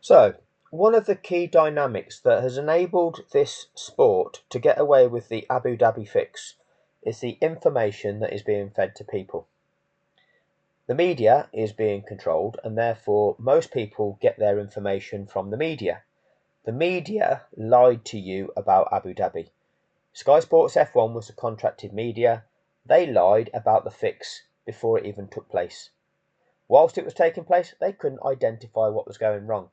So, one of the key dynamics that has enabled this sport to get away with the Abu Dhabi fix is the information that is being fed to people. The media is being controlled, and therefore most people get their information from the media. The media lied to you about Abu Dhabi. Sky Sports F1 was the contracted media. They lied about the fix before it even took place. Whilst it was taking place, they couldn't identify what was going wrong.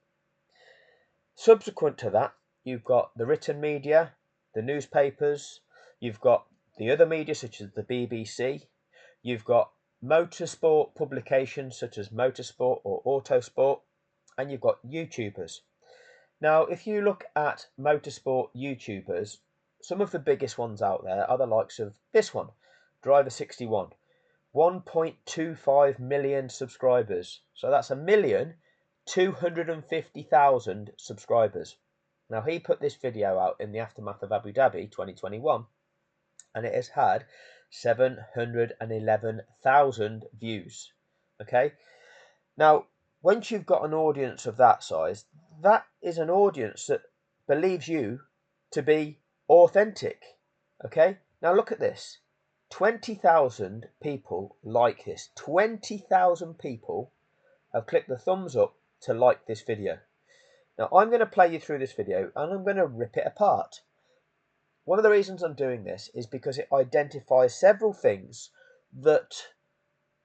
Subsequent to that, you've got the written media, the newspapers, you've got the other media such as the BBC, you've got motorsport publications such as Motorsport or Autosport, and you've got YouTubers. Now, if you look at motorsport YouTubers, some of the biggest ones out there are the likes of this one, Driver61, 1.25 million subscribers. So that's 1,250,000 subscribers. Now, he put this video out in the aftermath of Abu Dhabi 2021, and it has had 711,000 views. Okay, now once you've got an audience of that size, that is an audience that believes you to be authentic. Okay, now look at this. 20,000 people like this. 20,000 people have clicked the thumbs up to like this video. Now I'm going to play you through this video and I'm going to rip it apart. One of the reasons I'm doing this is because it identifies several things that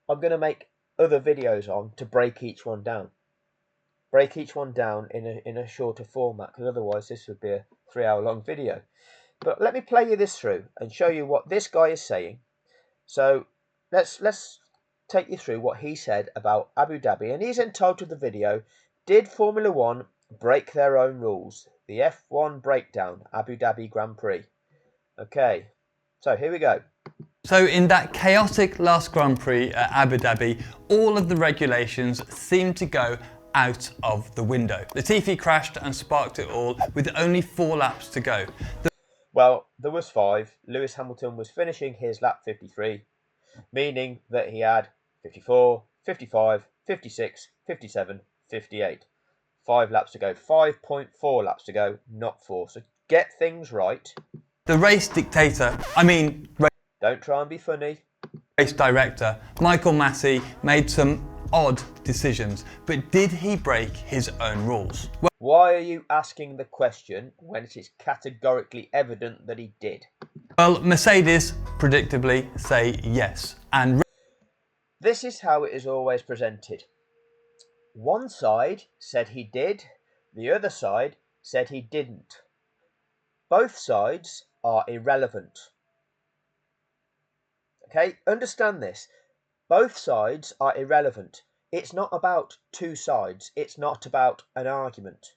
I'm going to make other videos on to break each one down. Break each one down in a shorter format, because otherwise this would be a 3-hour long video. But let me play you this through and show you what this guy is saying. So let's take you through what he said about Abu Dhabi, and he's entitled the video, "Did Formula One Break Their Own Rules? The F1 Breakdown, Abu Dhabi Grand Prix." Okay, so here we go. So in that chaotic last Grand Prix at Abu Dhabi, all of the regulations seemed to go out of the window. Latifi crashed and sparked it all with only 4 laps to go. Well, there was 5. Lewis Hamilton was finishing his lap 53, meaning that he had 54, 55, 56, 57, 58. 5 laps to go. 5.4 laps to go, not 4. So get things right. The race dictator, Don't try and be funny. Race director, Michael Massey, made some odd decisions, but did he break his own rules? Why are you asking the question when it is categorically evident that he did? Well, Mercedes predictably say yes, and this is how it is always presented. One side said he did, the other side said he didn't. Both sides are irrelevant. Okay, understand this. Both sides are irrelevant. It's not about two sides. It's not about an argument.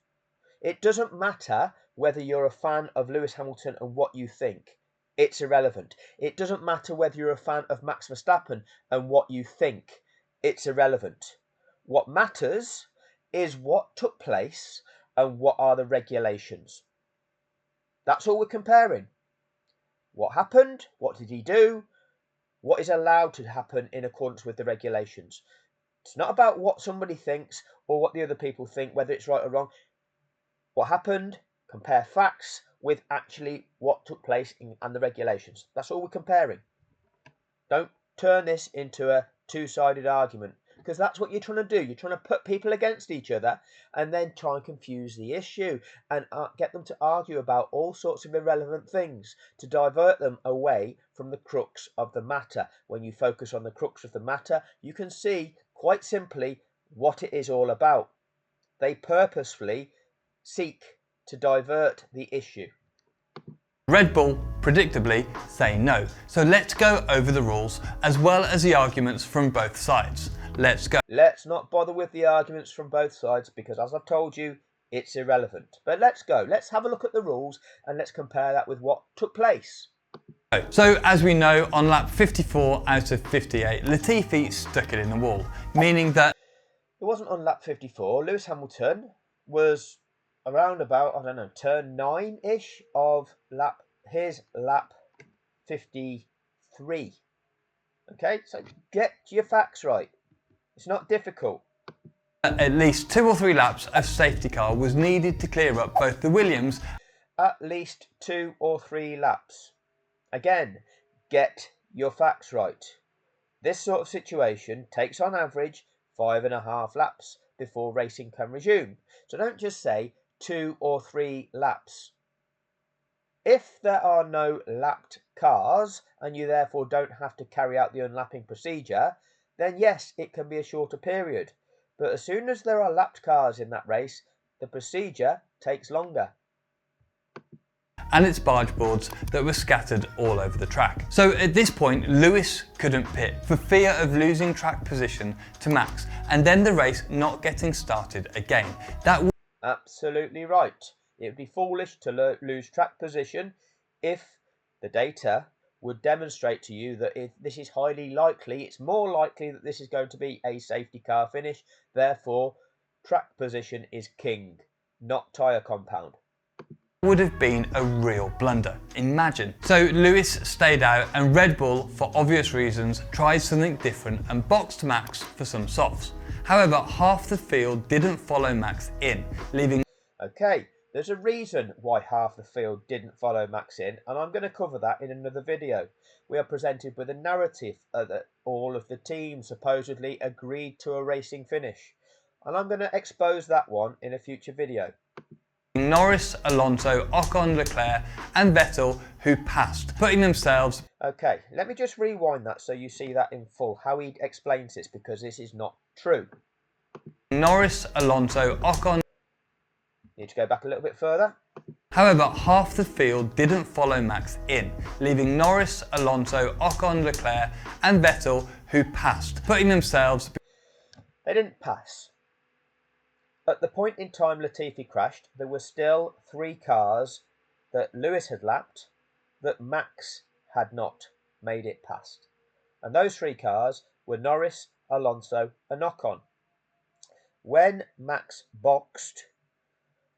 It doesn't matter whether you're a fan of Lewis Hamilton and what you think. It's irrelevant. It doesn't matter whether you're a fan of Max Verstappen and what you think. It's irrelevant. What matters is what took place and what are the regulations. That's all we're comparing. What happened? What did he do? What is allowed to happen in accordance with the regulations? It's not about what somebody thinks or what the other people think, whether it's right or wrong. What happened? Compare facts with actually what took place and the regulations. That's all we're comparing. Don't turn this into a two-sided argument, because that's what you're trying to do. You're trying to put people against each other and then try and confuse the issue and get them to argue about all sorts of irrelevant things to divert them away from the crux of the matter. When you focus on the crux of the matter, you can see quite simply what it is all about. They purposefully seek to divert the issue. Red Bull predictably say no. So let's go over the rules as well as the arguments from both sides. Let's go. Let's not bother with the arguments from both sides because, as I've told you, it's irrelevant. But let's go. Let's have a look at the rules and let's compare that with what took place. So as we know, on lap 54 out of 58, Latifi stuck it in the wall, meaning that it wasn't on lap 54. Lewis Hamilton was around about, I don't know, turn 9-ish of his lap 53. Okay, so get your facts right. It's not difficult. At least 2 or 3 laps of safety car was needed to clear up both the Williams. At least 2 or 3 laps. Again, get your facts right. This sort of situation takes on average 5.5 laps before racing can resume. So don't just say 2 or 3 laps. If there are no lapped cars and you therefore don't have to carry out the unlapping procedure, then yes, it can be a shorter period. But as soon as there are lapped cars in that race, the procedure takes longer. And its barge boards that were scattered all over the track. So at this point, Lewis couldn't pit for fear of losing track position to Max and then the race not getting started again. Absolutely right. It would be foolish to lose track position if the data would demonstrate to you that if this is highly likely, it's more likely that this is going to be a safety car finish. Therefore, track position is king, not tyre compound. Would have been a real blunder. Imagine. So Lewis stayed out and Red Bull, for obvious reasons, tried something different and boxed Max for some softs. However, half the field didn't follow Max in, leaving... Okay, there's a reason why half the field didn't follow Max in, and I'm going to cover that in another video. We are presented with a narrative that all of the teams supposedly agreed to a racing finish, and I'm going to expose that one in a future video. Norris, Alonso, Ocon, Leclerc and Vettel, who passed, putting themselves... Okay, let me just rewind that so you see that in full, how he explains this, because this is not true. Norris, Alonso, Ocon... Need to go back a little bit further. However, half the field didn't follow Max in, leaving Norris, Alonso, Ocon, Leclerc and Vettel, who passed, putting themselves... They didn't pass. At the point in time Latifi crashed, there were still 3 cars that Lewis had lapped that Max had not made it past. And those 3 cars were Norris, Alonso and Ocon. When Max boxed,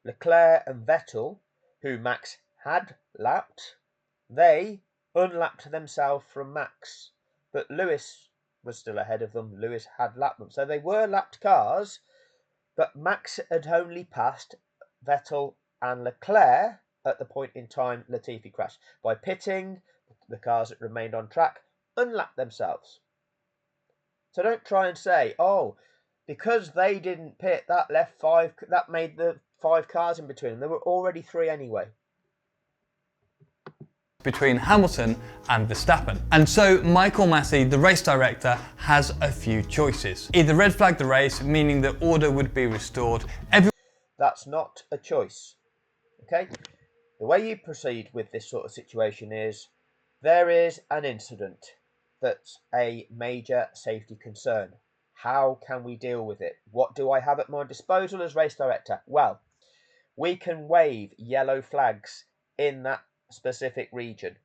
Leclerc and Vettel, who Max had lapped, they unlapped themselves from Max. But Lewis was still ahead of them. Lewis had lapped them. So they were lapped cars, but Max had only passed Vettel and Leclerc at the point in time Latifi crashed. By pitting, the cars that remained on track unlapped themselves. So don't try and say, oh, because they didn't pit, that made the 5 cars in between them. There were already 3 anyway. Between Hamilton and Verstappen. And so Michael Massey, the race director, has a few choices. Either red flag the race, meaning that order would be restored. That's not a choice. Okay? The way you proceed with this sort of situation is there is an incident that's a major safety concern. How can we deal with it? What do I have at my disposal as race director? Well, we can wave yellow flags in that specific region.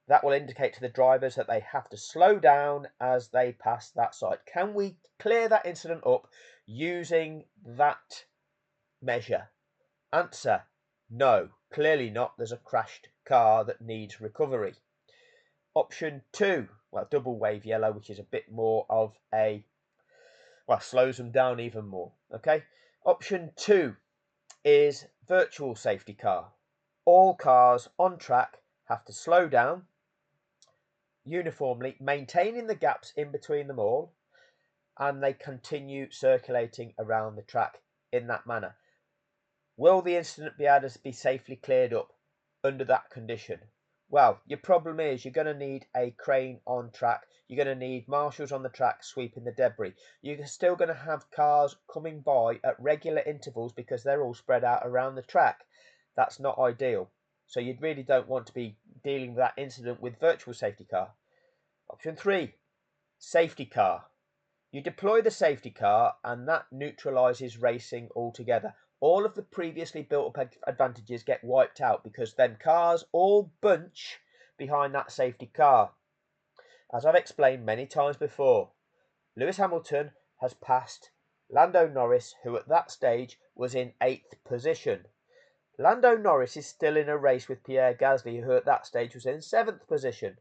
That will indicate to the drivers that they have to slow down as they pass that site. Can we clear that incident up using that measure? Answer, no, clearly not. There's a crashed car that needs recovery. Option 2, well, double wave yellow, which is a bit more of a, well, slows them down even more. Okay. Option 2 is virtual safety car. All cars on track have to slow down uniformly, maintaining the gaps in between them all, and they continue circulating around the track in that manner. Will the incident be able to be safely cleared up under that condition? Well, your problem is you're going to need a crane on track. You're going to need marshals on the track sweeping the debris. You're still going to have cars coming by at regular intervals because they're all spread out around the track. That's not ideal. So you really don't want to be dealing with that incident with virtual safety car. Option 3, safety car. You deploy the safety car and that neutralises racing altogether. All of the previously built up advantages get wiped out because then cars all bunch behind that safety car. As I've explained many times before, Lewis Hamilton has passed Lando Norris, who at that stage was in 8th position. Lando Norris is still in a race with Pierre Gasly, who at that stage was in 7th position.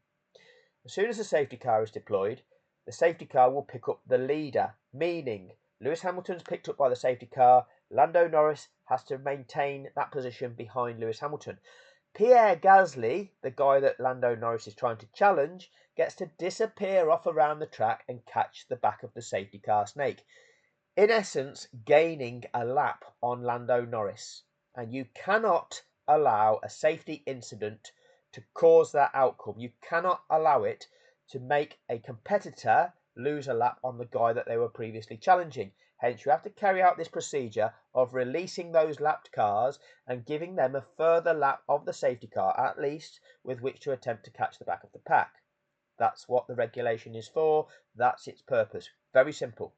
As soon as the safety car is deployed, the safety car will pick up the leader, meaning Lewis Hamilton's picked up by the safety car. Lando Norris has to maintain that position behind Lewis Hamilton. Pierre Gasly, the guy that Lando Norris is trying to challenge, gets to disappear off around the track and catch the back of the safety car snake. In essence, gaining a lap on Lando Norris. And you cannot allow a safety incident to cause that outcome. You cannot allow it to make a competitor lose a lap on the guy that they were previously challenging. Hence, you have to carry out this procedure of releasing those lapped cars and giving them a further lap of the safety car, at least, with which to attempt to catch the back of the pack. That's what the regulation is for. That's its purpose. Very simple.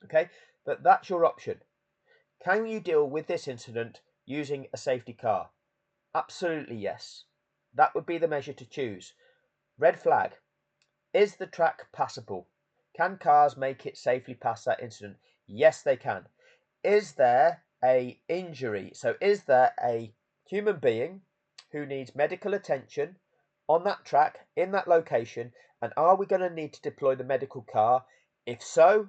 Okay, but that's your option. Can you deal with this incident using a safety car? Absolutely yes. That would be the measure to choose. Red flag. Is the track passable? Can cars make it safely past that incident? Yes, they can. Is there a injury? So is there a human being who needs medical attention on that track, in that location, and are we going to need to deploy the medical car? If so,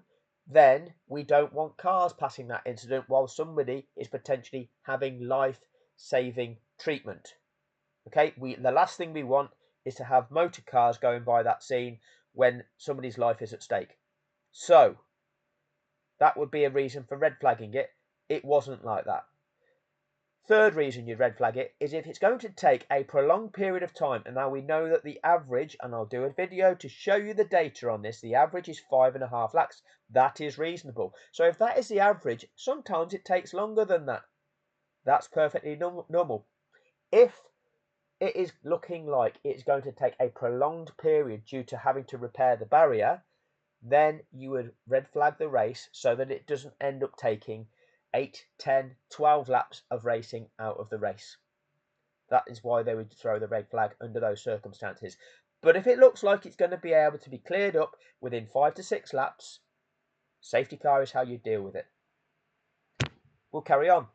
then we don't want cars passing that incident while somebody is potentially having life-saving treatment. Okay, the last thing we want is to have motor cars going by that scene when somebody's life is at stake. So that would be a reason for red flagging it. It wasn't like that. Third reason you'd red flag it is if it's going to take a prolonged period of time, and now we know that the average, and I'll do a video to show you the data on this, the average is 5.5 laps. That is reasonable. So if that is the average, sometimes it takes longer than that. That's perfectly normal. If it is looking like it's going to take a prolonged period due to having to repair the barrier, then you would red flag the race so that it doesn't end up taking 8, 10, 12 laps of racing out of the race. That is why they would throw the red flag under those circumstances. But if it looks like it's going to be able to be cleared up within 5 to 6 laps, safety car is how you deal with it. We'll carry on.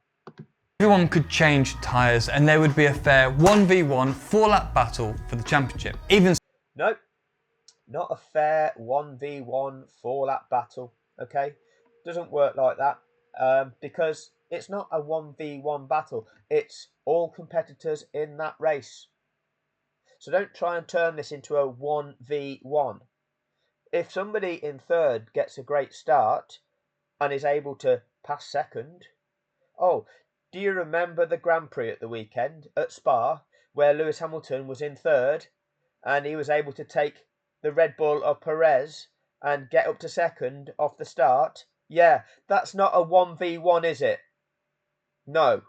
Everyone could change tyres and there would be a fair 1v1 4-lap battle for the championship. Nope, not a fair 1v1 4-lap battle, okay? Doesn't work like that because it's not a 1v1 battle. It's all competitors in that race. So don't try and turn this into a 1v1. If somebody in third gets a great start and is able to pass second, do you remember the Grand Prix at the weekend at Spa where Lewis Hamilton was in third and he was able to take the Red Bull of Perez and get up to second off the start? Yeah, that's not a 1v1, is it? No.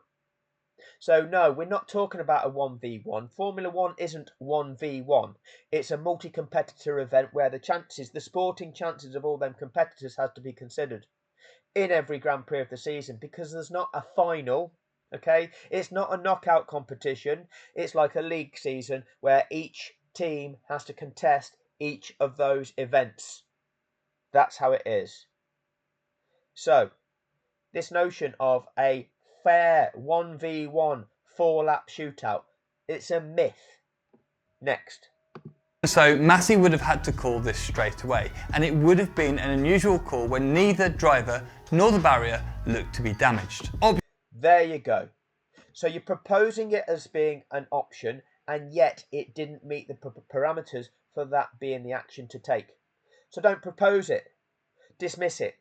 So no, we're not talking about a 1v1. Formula 1 isn't 1v1. It's a multi-competitor event where the sporting chances of all them competitors has to be considered in every Grand Prix of the season, because there's not a final, okay? It's not a knockout competition. It's like a league season where each team has to contest each of those events. That's how it is. So, this notion of a fair 1v1 4-lap shootout, it's a myth. Next. So Massey would have had to call this straight away, and it would have been an unusual call when neither driver nor the barrier looked to be damaged. There you go. So you're proposing it as being an option, and yet it didn't meet the parameters for that being the action to take. So don't propose it. Dismiss it.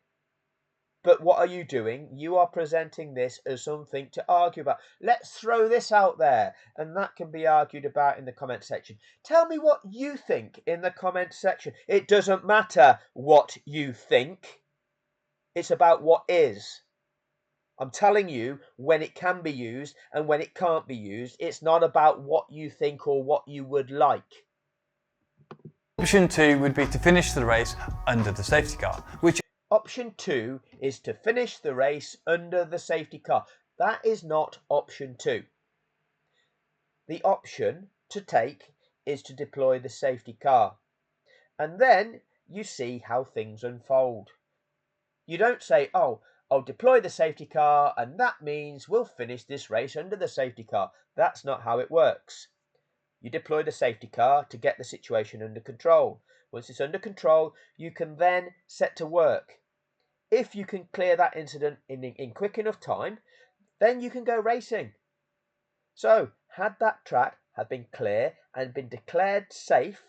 But what are you doing? You are presenting this as something to argue about. Let's throw this out there, and that can be argued about in the comment section. Tell me what you think in the comment section. It doesn't matter what you think. It's about what is. I'm telling you when it can be used and when it can't be used. It's not about what you think or what you would like. Option 2 would be to finish the race under the safety car, which Option 2 is to finish the race under the safety car. That is not option 2. The option to take is to deploy the safety car. And then you see how things unfold. You don't say, I'll deploy the safety car and that means we'll finish this race under the safety car. That's not how it works. You deploy the safety car to get the situation under control. Once it's under control, you can then set to work. If you can clear that incident in quick enough time, then you can go racing. So, had that track had been clear and been declared safe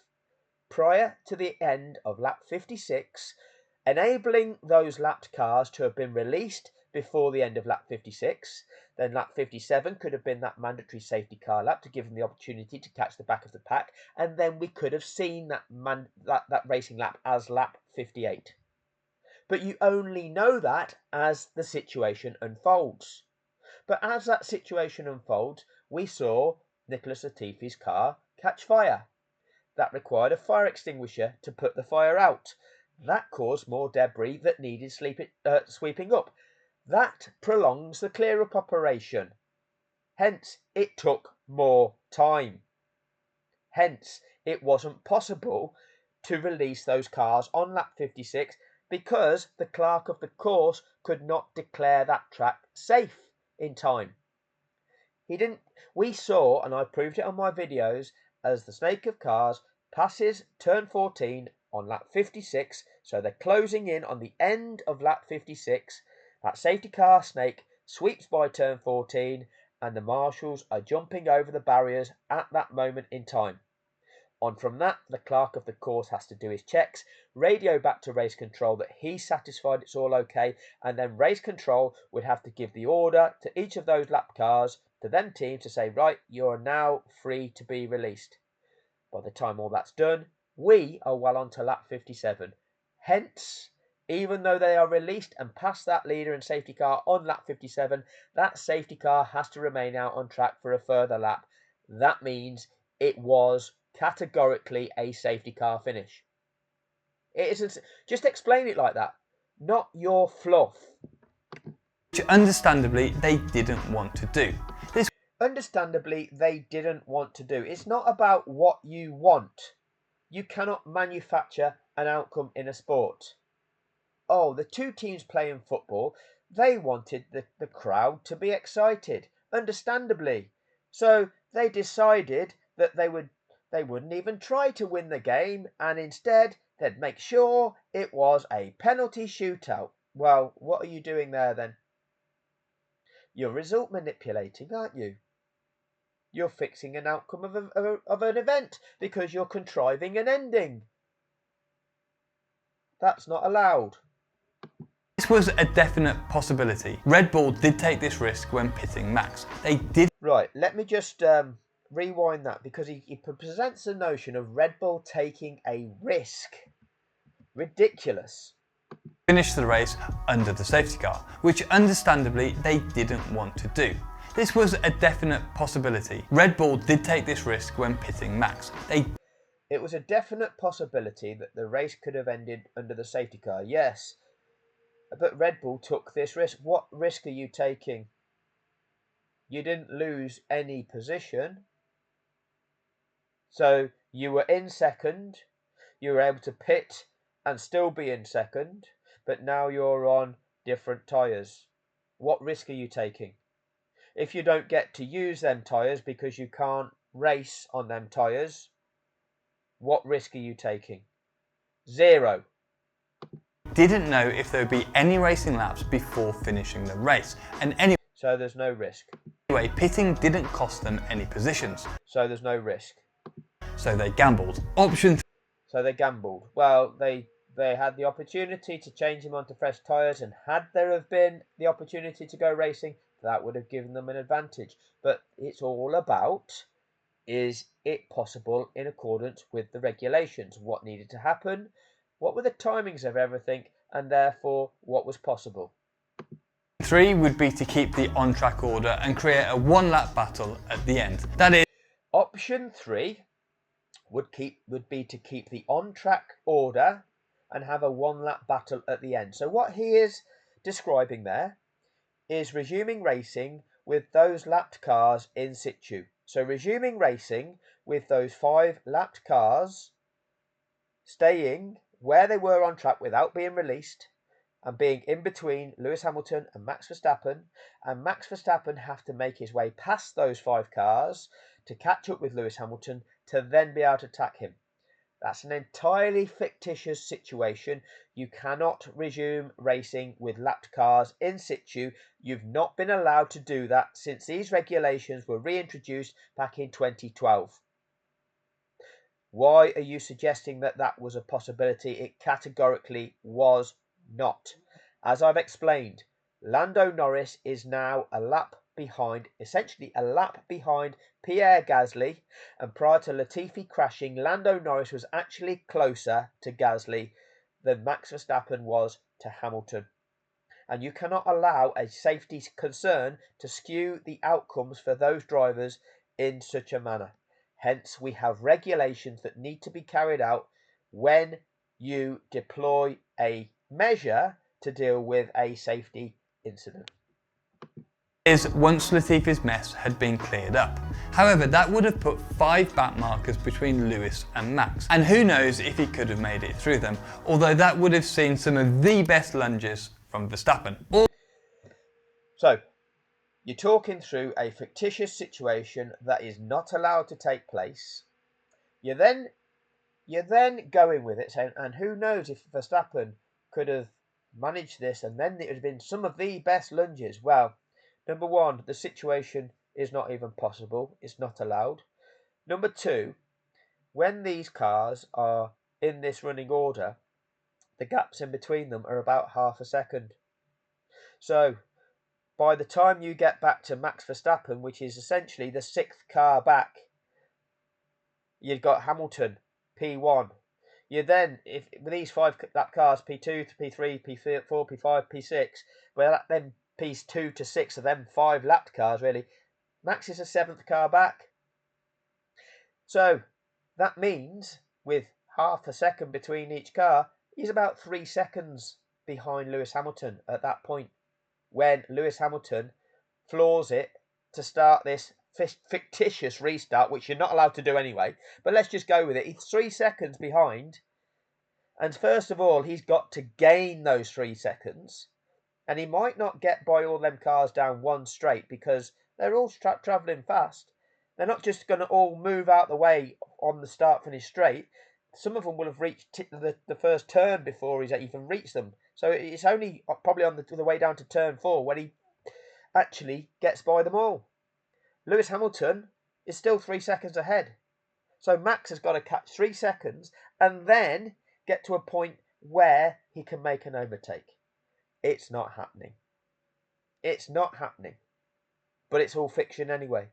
prior to the end of lap 56, enabling those lapped cars to have been released before the end of lap 56, then lap 57 could have been that mandatory safety car lap to give them the opportunity to catch the back of the pack, and then we could have seen that racing lap as lap 58. But you only know that as the situation unfolds. But as that situation unfolds, we saw Nicholas Latifi's car catch fire. That required a fire extinguisher to put the fire out. That caused more debris that needed sweeping up. That prolongs the clear-up operation. Hence, it took more time. Hence, it wasn't possible to release those cars on lap 56 because the clerk of the course could not declare that track safe in time. He didn't. We saw, and I proved it on my videos, as the snake of cars passes turn 14 on lap 56, so they're closing in on the end of lap 56. That safety car snake sweeps by turn 14, and the marshals are jumping over the barriers at that moment in time. On from that, the clerk of the course has to do his checks, radio back to race control that he's satisfied it's all okay, and then race control would have to give the order to each of those lap cars, to them teams, to say, right, you're now free to be released. By the time all that's done, we are well on to lap 57. Hence, even though they are released and past that leader and safety car on lap 57, that safety car has to remain out on track for a further lap. That means it was categorically a safety car finish. It isn't. Just explain it like that, not your fluff. Which understandably they didn't want to do. Understandably, they didn't want to do. It's not about what you want. You cannot manufacture an outcome in a sport. Oh, the two teams playing football, they wanted the crowd to be excited, understandably. So they decided that they wouldn't even try to win the game, and instead they'd make sure it was a penalty shootout. Well, what are you doing there then? You're result manipulating, aren't you? You're fixing an outcome of an event because you're contriving an ending. That's not allowed. This was a definite possibility. Red Bull did take this risk when pitting Max. They did. Right, let me just rewind that, because he presents the notion of Red Bull taking a risk. Ridiculous. Finish the race under the safety car, which understandably they didn't want to do. This was a definite possibility. Red Bull did take this risk when pitting Max. It was a definite possibility that the race could have ended under the safety car, yes. But Red Bull took this risk. What risk are you taking? You didn't lose any position. So you were in second. You were able to pit and still be in second. But now you're on different tyres. What risk are you taking? If you don't get to use them tyres because you can't race on them tyres, what risk are you taking? Zero. Didn't know if there would be any racing laps before finishing the race. And so there's no risk. Anyway, pitting didn't cost them any positions. So there's no risk. So they gambled. So they gambled. Well, they had the opportunity to change him onto fresh tyres, and had there have been the opportunity to go racing, that would have given them an advantage. But it's all about, is it possible in accordance with the regulations? What needed to happen? What were the timings of everything? And therefore, what was possible? 3 would be to keep the on-track order and create a one-lap battle at the end. That is, option 3 would be to keep the on-track order and have a one-lap battle at the end. So what he is describing there is resuming racing with those lapped cars in situ. So resuming racing with those 5 lapped cars staying where they were on track without being released, and being in between Lewis Hamilton and Max Verstappen, and Max Verstappen have to make his way past those 5 cars to catch up with Lewis Hamilton to then be able to attack him. That's an entirely fictitious situation. You cannot resume racing with lapped cars in situ. You've not been allowed to do that since these regulations were reintroduced back in 2012. Why are you suggesting that that was a possibility? It categorically was not. As I've explained, Lando Norris is now a lap behind, essentially a lap behind Pierre Gasly, and prior to Latifi crashing, Lando Norris was actually closer to Gasly than Max Verstappen was to Hamilton. And you cannot allow a safety concern to skew the outcomes for those drivers in such a manner. Hence, we have regulations that need to be carried out when you deploy a measure to deal with a safety incident. Is once Latifi's mess had been cleared up. However, that would have put 5 back markers between Lewis and Max, and who knows if he could have made it through them, although that would have seen some of the best lunges from Verstappen. So, you're talking through a fictitious situation that is not allowed to take place. You're then going with it, saying, and who knows if Verstappen could have managed this, and then it would have been some of the best lunges. Well, number one, the situation is not even possible. It's not allowed. Number two, when these cars are in this running order, the gaps in between them are about half a second. So, by the time you get back to Max Verstappen, which is essentially the 6th car back, you've got Hamilton, P1. You then, if with these 5 lap cars, P2 to P3, P4, P5, P6, well, then P2 to 6 of them 5 lapped cars, really. Max is a 7th car back. So, that means, with half a second between each car, he's about 3 seconds behind Lewis Hamilton at that point, when Lewis Hamilton floors it to start this fictitious restart, which you're not allowed to do anyway. But let's just go with it. He's 3 seconds behind. And first of all, he's got to gain those 3 seconds. And he might not get by all them cars down one straight because they're all travelling fast. They're not just going to all move out the way on the start-finish straight. Some of them will have reached the first turn before he's even reached them. So it's only probably on the way down to turn 4 when he actually gets by them all. Lewis Hamilton is still 3 seconds ahead. So Max has got to catch 3 seconds and then get to a point where he can make an overtake. It's not happening. It's not happening. But it's all fiction anyway.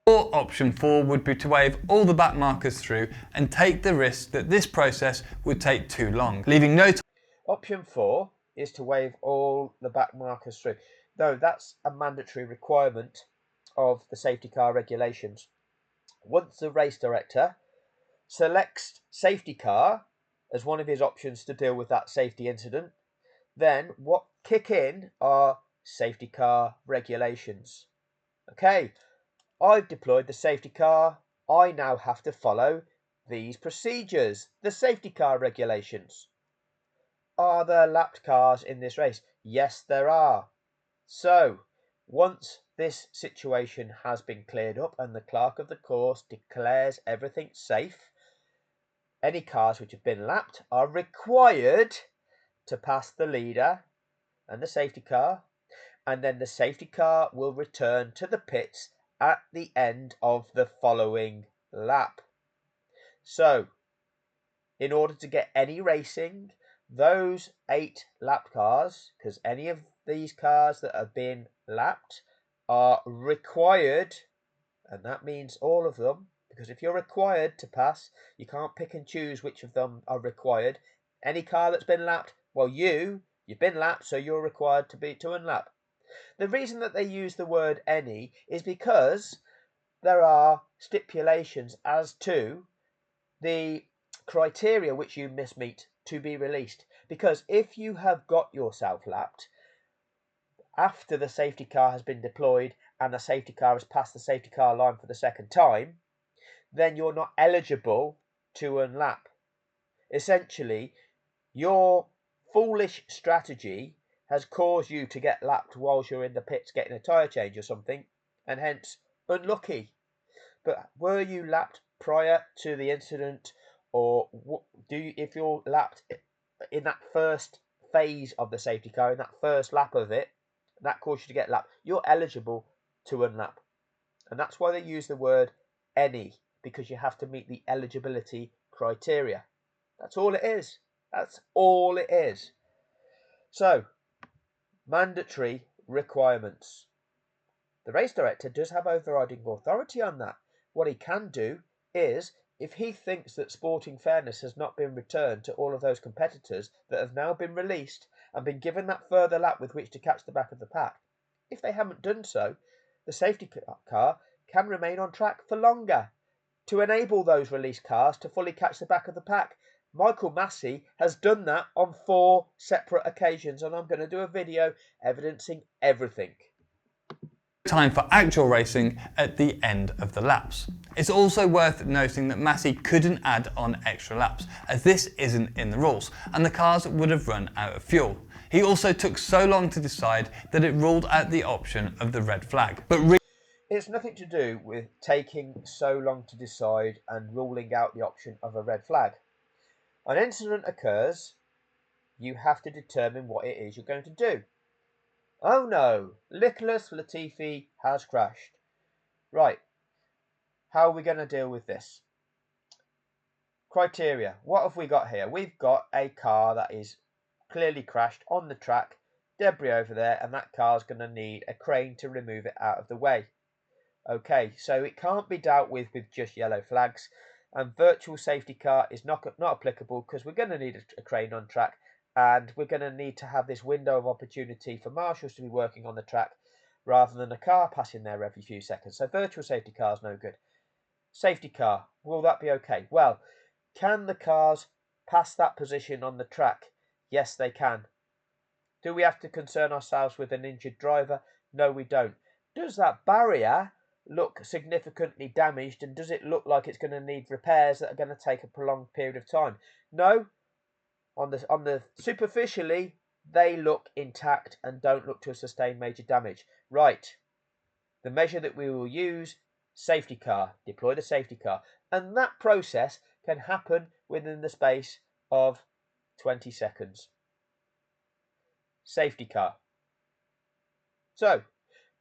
Or option 4 would be to wave all the back markers through and take the risk that this process would take too long, leaving no time. Option 4 is to wave all the back markers through. No, that's a mandatory requirement of the safety car regulations. Once the race director selects safety car as one of his options to deal with that safety incident, then what kick in are safety car regulations. Okay, I've deployed the safety car. I now have to follow these procedures, the safety car regulations. Are there lapped cars in this race? Yes, there are. So, once this situation has been cleared up and the clerk of the course declares everything safe, any cars which have been lapped are required to pass the leader and the safety car, and then the safety car will return to the pits at the end of the following lap. So, in order to get any racing, those 8 lap cars, because any of these cars that have been lapped are required, and that means all of them, because if you're required to pass, you can't pick and choose which of them are required. Any car that's been lapped, well, you've been lapped, so you're required to unlap. The reason that they use the word any is because there are stipulations as to the criteria which you must meet to be released. Because if you have got yourself lapped after the safety car has been deployed and the safety car has passed the safety car line for the second time, then you're not eligible to unlap. Essentially, your foolish strategy has caused you to get lapped whilst you're in the pits getting a tyre change or something, and hence unlucky. But were you lapped prior to the incident, or if you're lapped in that first phase of the safety car, in that first lap of it, that caused you to get lapped, you're eligible to unlap. And that's why they use the word any, because you have to meet the eligibility criteria. That's all it is. That's all it is. So, mandatory requirements. The race director does have overriding authority on that. What he can do is, if he thinks that sporting fairness has not been returned to all of those competitors that have now been released and been given that further lap with which to catch the back of the pack, if they haven't done so, the safety car can remain on track for longer to enable those released cars to fully catch the back of the pack. Michael Massey has done that on 4 separate occasions, and I'm going to do a video evidencing everything. Time for actual racing at the end of the laps. It's also worth noting that Massey couldn't add on extra laps, as this isn't in the rules, and the cars would have run out of fuel. He also took so long to decide that it ruled out the option of the red flag. But it's nothing to do with taking so long to decide and ruling out the option of a red flag. An incident occurs, you have to determine what it is you're going to do. Oh no, Nicholas Latifi has crashed. Right, how are we going to deal with this? Criteria. What have we got here? We've got a car that is clearly crashed on the track, debris over there, and that car's going to need a crane to remove it out of the way. Okay, so it can't be dealt with just yellow flags, and virtual safety car is not applicable because we're going to need a crane on track, and we're going to need to have this window of opportunity for marshals to be working on the track rather than a car passing there every few seconds. So virtual safety car is no good. Safety car, will that be okay? Well, can the cars pass that position on the track? Yes, they can. Do we have to concern ourselves with an injured driver? No, we don't. Does that barrier look significantly damaged, and does it look like it's going to need repairs that are going to take a prolonged period of time? No. On the superficially, they look intact and don't look to have sustained major damage. Right. The measure that we will use, safety car. Deploy the safety car. And that process can happen within the space of 20 seconds. Safety car. So,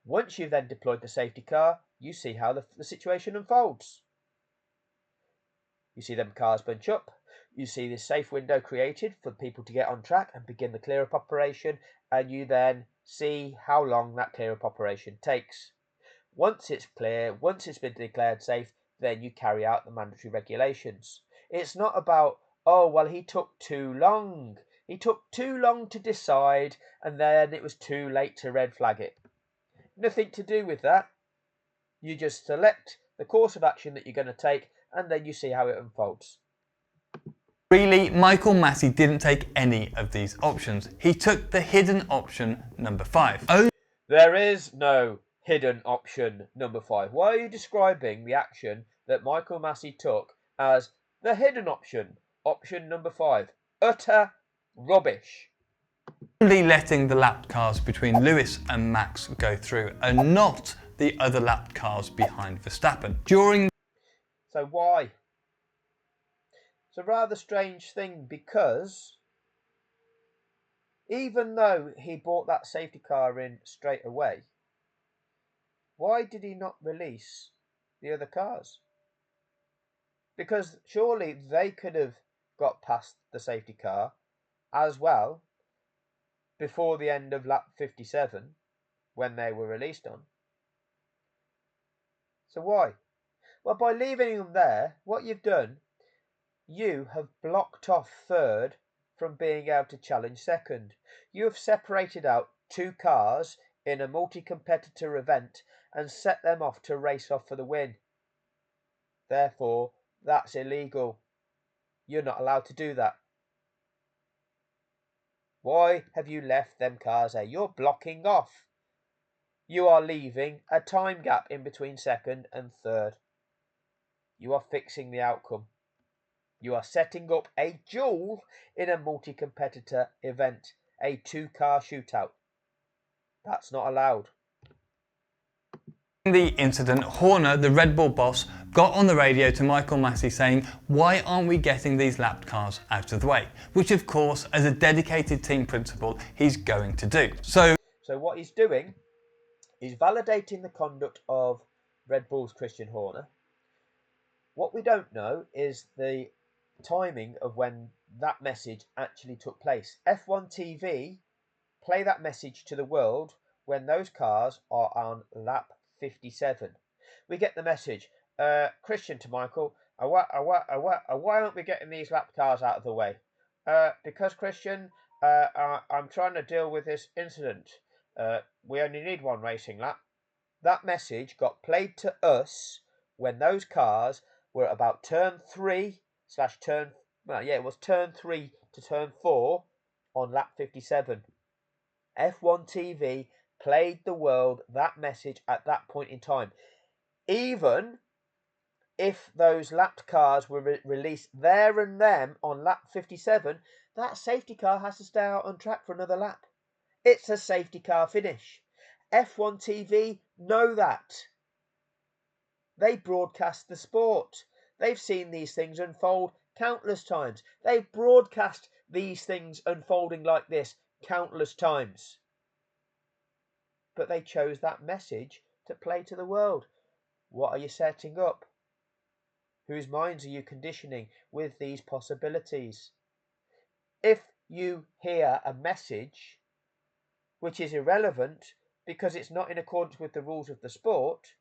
once you've then deployed the safety car, you see how the situation unfolds. You see them cars bunch up. You see this safe window created for people to get on track and begin the clear-up operation, and you then see how long that clear-up operation takes. Once it's clear, once it's been declared safe, then you carry out the mandatory regulations. It's not about, oh, well, he took too long. He took too long to decide, and then it was too late to red flag it. Nothing to do with that. You just select the course of action that you're going to take, and then you see how it unfolds. Really, Michael Massey didn't take any of these options. He took the hidden option number 5. There is no hidden option number 5. Why are you describing the action that Michael Massey took as the hidden option, option number 5? Utter rubbish. Only letting the lapped cars between Lewis and Max go through, and not the other lapped cars behind Verstappen. So why? It's a rather strange thing, because even though he brought that safety car in straight away, why did he not release the other cars? Because surely they could have got past the safety car as well before the end of lap 57 when they were released on. So why? Well, by leaving them there, what you've done, you have blocked off third from being able to challenge second. You have separated out 2 cars in a multi-competitor event and set them off to race off for the win. Therefore, that's illegal. You're not allowed to do that. Why have you left them cars there? You're blocking off. You are leaving a time gap in between second and third. You are fixing the outcome. You are setting up a duel in a multi-competitor event, a 2-car shootout. That's not allowed. In the incident, Horner, the Red Bull boss, got on the radio to Michael Massey saying, "Why aren't we getting these lapped cars out of the way?" Which of course, as a dedicated team principal, he's going to do. So what he's doing is validating the conduct of Red Bull's Christian Horner. What we don't know is the timing of when that message actually took place. F1 TV play that message to the world when those cars are on lap 57. We get the message, Christian to Michael, why aren't we getting these lap cars out of the way? Because Christian, I'm trying to deal with this incident. We only need one racing lap. That message got played to us when those cars were about turn 3 slash turn, it was turn 3 to turn 4 on lap 57. F1 TV played the world that message at that point in time. Even if those lapped cars were released there and then on lap 57, that safety car has to stay out on track for another lap. It's a safety car finish. F1 TV know that. They broadcast the sport. They've seen these things unfold countless times. They've broadcast these things unfolding like this countless times. But they chose that message to play to the world. What are you setting up? Whose minds are you conditioning with these possibilities? If you hear a message which is irrelevant because it's not in accordance with the rules of the sport,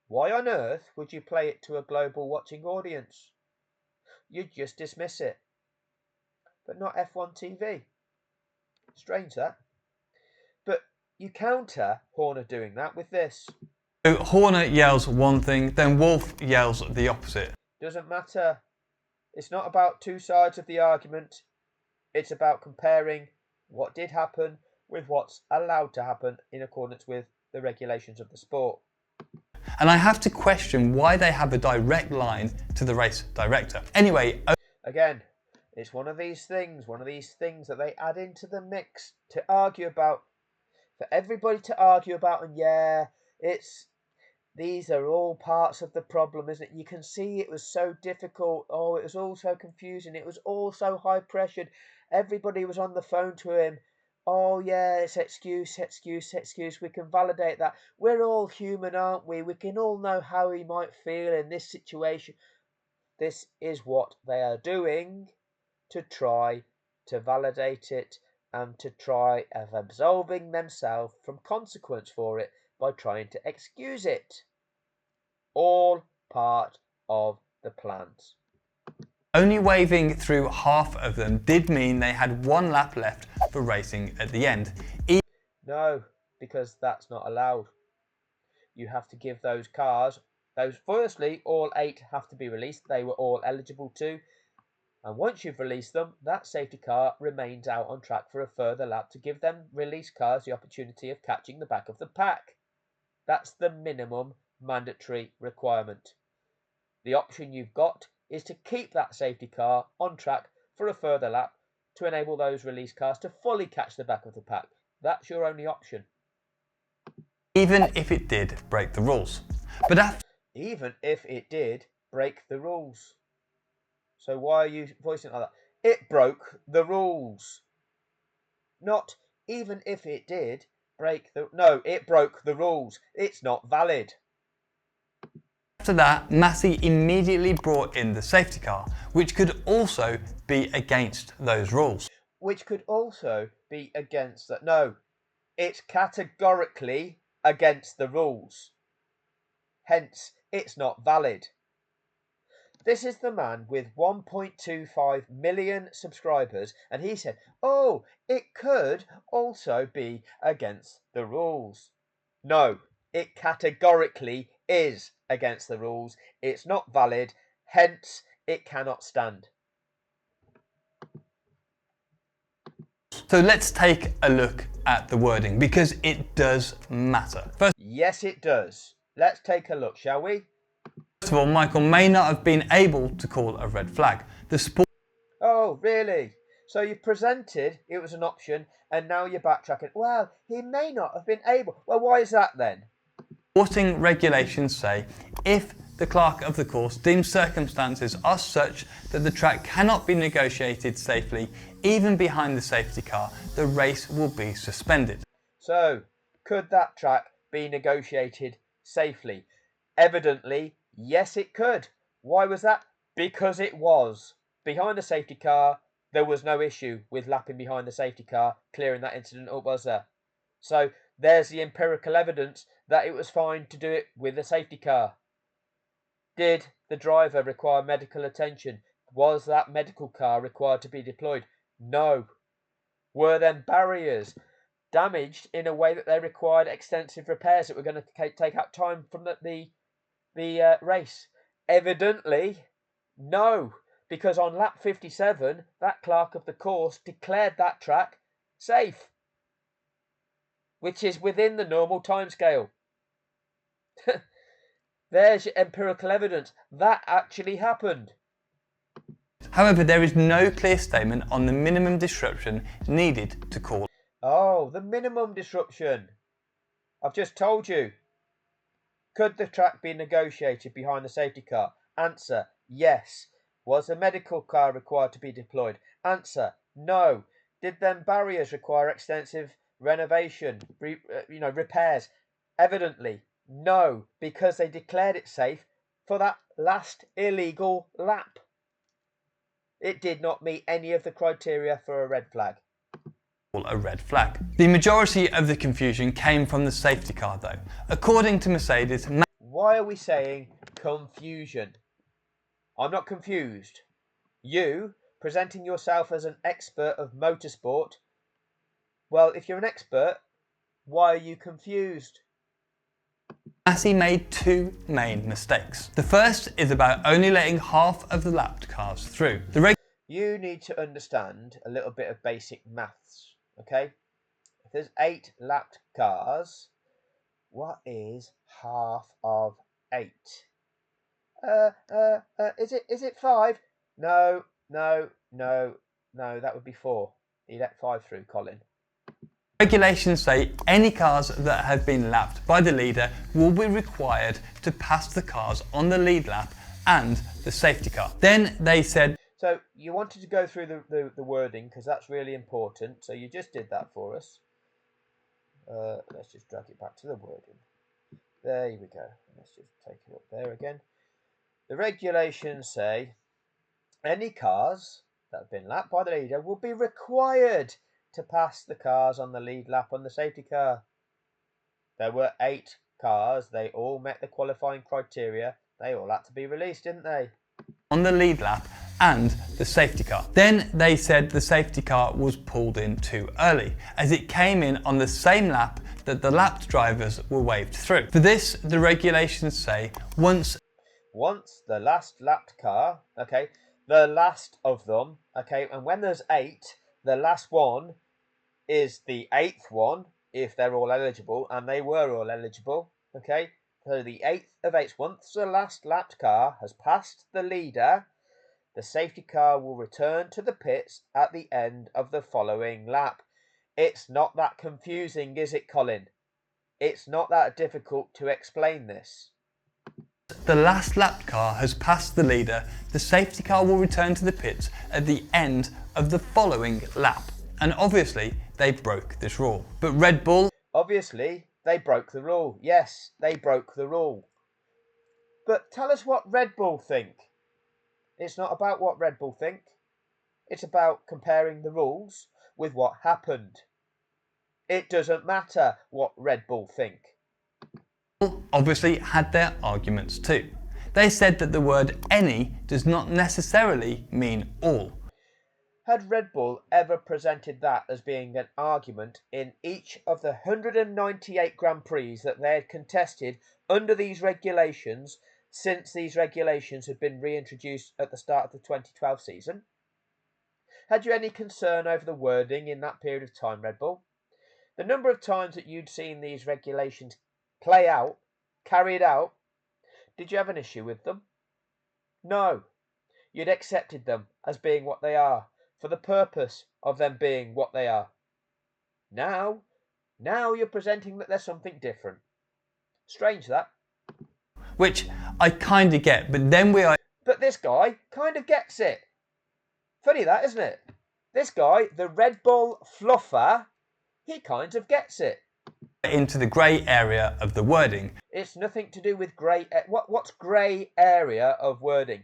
why on earth would you play it to a global watching audience? You'd just dismiss it. But not F1 TV. Strange that. But you counter Horner doing that with this. So Horner yells one thing, then Wolf yells the opposite. Doesn't matter. It's not about two sides of the argument. It's about comparing what did happen with what's allowed to happen in accordance with the regulations of the sport. And I have to question why they have a direct line to the race director. Anyway, again, it's one of these things that they add into the mix to argue about, for everybody to argue about, and these are all parts of the problem, isn't it? You can see it was so difficult. Oh, it was all so confusing. It was all so high pressured. Everybody was on the phone to him. Oh, yeah, it's excuse. We can validate that. We're all human, aren't we? We can all know how he might feel in this situation. This is what they are doing to try to validate it and to try of absolving themselves from consequence for it by trying to excuse it. All part of the plans. Only waving through half of them did mean they had one lap left for racing at the end. No, because that's not allowed. You have to give those cars, firstly, all 8 have to be released. They were all eligible to. And once you've released them, that safety car remains out on track for a further lap to give them released cars the opportunity of catching the back of the pack. That's the minimum mandatory requirement. The option you've got is to keep that safety car on track for a further lap to enable those release cars to fully catch the back of the pack. That's your only option. Even if it did break the rules. Even if it did break the rules. So why are you voicing it like that? It broke the rules. Not even if it did break the... No, it broke the rules. It's not valid. After that, Massey immediately brought in the safety car, which could also be against those rules. Which could also be against that. No, it's categorically against the rules. Hence, it's not valid. This is the man with 1.25 million subscribers, and he said, oh, it could also be against the rules. No, it categorically is against the rules. It's not valid, hence it cannot stand. So let's take a look at the wording, because it does matter. Yes, it does. Let's take a look, shall we? First of all, Michael may not have been able to call a red flag. Oh, really? So you presented it was an option, and now you're backtracking. Well, he may not have been able. Well, why is that then? Sporting regulations say if the clerk of the course deems circumstances are such that the track cannot be negotiated safely, even behind the safety car, the race will be suspended. So, could that track be negotiated safely? Evidently, yes it could. Why was that? Because it was. Behind the safety car, there was no issue with lapping behind the safety car, clearing that incident up, was there? So, there's the empirical evidence that it was fine to do it with a safety car. Did the driver require medical attention? Was that medical car required to be deployed? No. Were then barriers damaged in a way that they required extensive repairs that were going to take up time from the race? Evidently, no, because on lap 57, that clerk of the course declared that track safe, which is within the normal timescale. There's your empirical evidence. That actually happened. However, there is no clear statement on the minimum disruption needed to call. Oh, the minimum disruption. I've just told you. Could the track be negotiated behind the safety car? Answer, yes. Was a medical car required to be deployed? Answer, no. Did then barriers require extensive renovation, repairs? Evidently, no, because they declared it safe for that last illegal lap. It did not meet any of the criteria for a red flag. A red flag. The majority of the confusion came from the safety car though. According to Mercedes, why are we saying confusion? I'm not confused. You, presenting yourself as an expert of motorsport, well, if you're an expert, why are you confused? Massey made two main mistakes. The first is about only letting half of the lapped cars through. You need to understand a little bit of basic maths, okay? If there's 8 lapped cars, what is half of 8? Is it 5? No, that would be 4. You let 5 through, Colin. Regulations say any cars that have been lapped by the leader will be required to pass the cars on the lead lap and the safety car. Then they said... So you wanted to go through the wording because that's really important. So you just did that for us. Let's just drag it back to the wording. There we go. Let's just take it up there again. The regulations say any cars that have been lapped by the leader will be required to pass the cars on the lead lap on the safety car. There were 8 cars. They all met the qualifying criteria. They all had to be released, didn't they? On the lead lap and the safety car. Then they said the safety car was pulled in too early, as it came in on the same lap that the lapped drivers were waved through. For this, the regulations say once the last lapped car, okay, the last of them, okay, and when there's 8, the last one is the 8th one, if they're all eligible, and they were all eligible, okay, so the 8th of 8, once the last lapped car has passed the leader, the safety car will return to the pits at the end of the following lap. It's not that confusing, is it, Colin? It's not that difficult to explain this. The last lapped car has passed the leader, the safety car will return to the pits at the end of the following lap. And obviously, they broke this rule. But Red Bull... Obviously, they broke the rule. Yes, they broke the rule. But tell us what Red Bull think. It's not about what Red Bull think. It's about comparing the rules with what happened. It doesn't matter what Red Bull think. Obviously had their arguments too. They said that the word any does not necessarily mean all. Had Red Bull ever presented that as being an argument in each of the 198 Grand Prix that they had contested under these regulations since these regulations had been reintroduced at the start of the 2012 season? Had you any concern over the wording in that period of time, Red Bull? The number of times that you'd seen these regulations play out, carried out, did you have an issue with them? No. You'd accepted them as being what they are, for the purpose of them being what they are. Now you're presenting that there's something different. Strange that. Which I kind of get, but then we are But this guy kind of gets it. Funny that, isn't it? This guy, the Red Bull fluffer, he kind of gets it. into the grey area of the wording. It's nothing to do with grey. What's grey area of wording?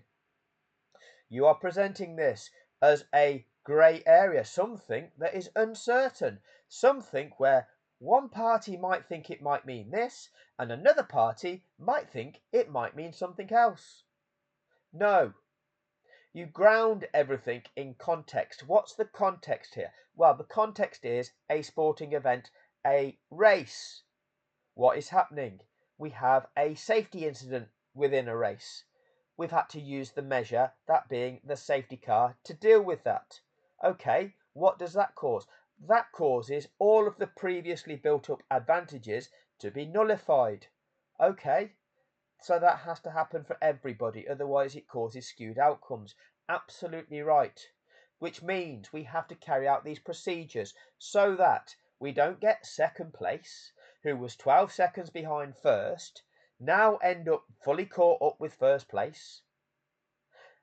You are presenting this as a grey area, something that is uncertain, something where one party might think it might mean this, and another party might think it might mean something else. No. You ground everything in context. What's the context here? Well, the context is a sporting event, a race. What is happening? We have a safety incident within a race. We've had to use the measure, that being the safety car, to deal with that. Okay, what does that cause? That causes all of the previously built up advantages to be nullified. Okay, so that has to happen for everybody, otherwise it causes skewed outcomes. Absolutely right. Which means we have to carry out these procedures so that we don't get second place, who was 12 seconds behind first, now end up fully caught up with first place.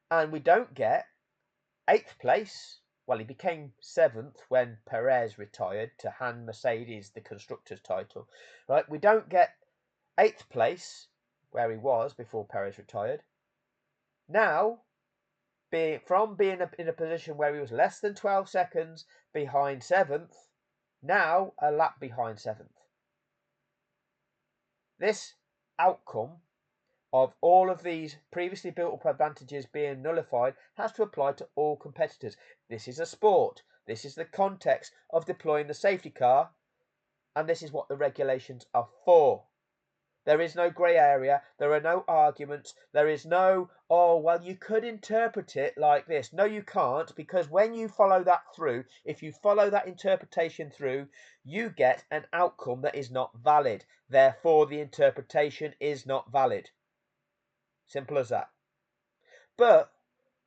And we don't get 8th place. Well, he became 7th when Perez retired to hand Mercedes the constructor's title. Right? We don't get 8th place, where he was before Perez retired. Now, from being in a position where he was less than 12 seconds behind 7th, now a lap behind 7th. This outcome of all of these previously built up advantages being nullified has to apply to all competitors. This is a sport. This is the context of deploying the safety car, and this is what the regulations are for. There is no grey area. There are no arguments. There is no, oh, well, you could interpret it like this. No, you can't, because when you follow that through, if you follow that interpretation through, you get an outcome that is not valid. Therefore, the interpretation is not valid. Simple as that. But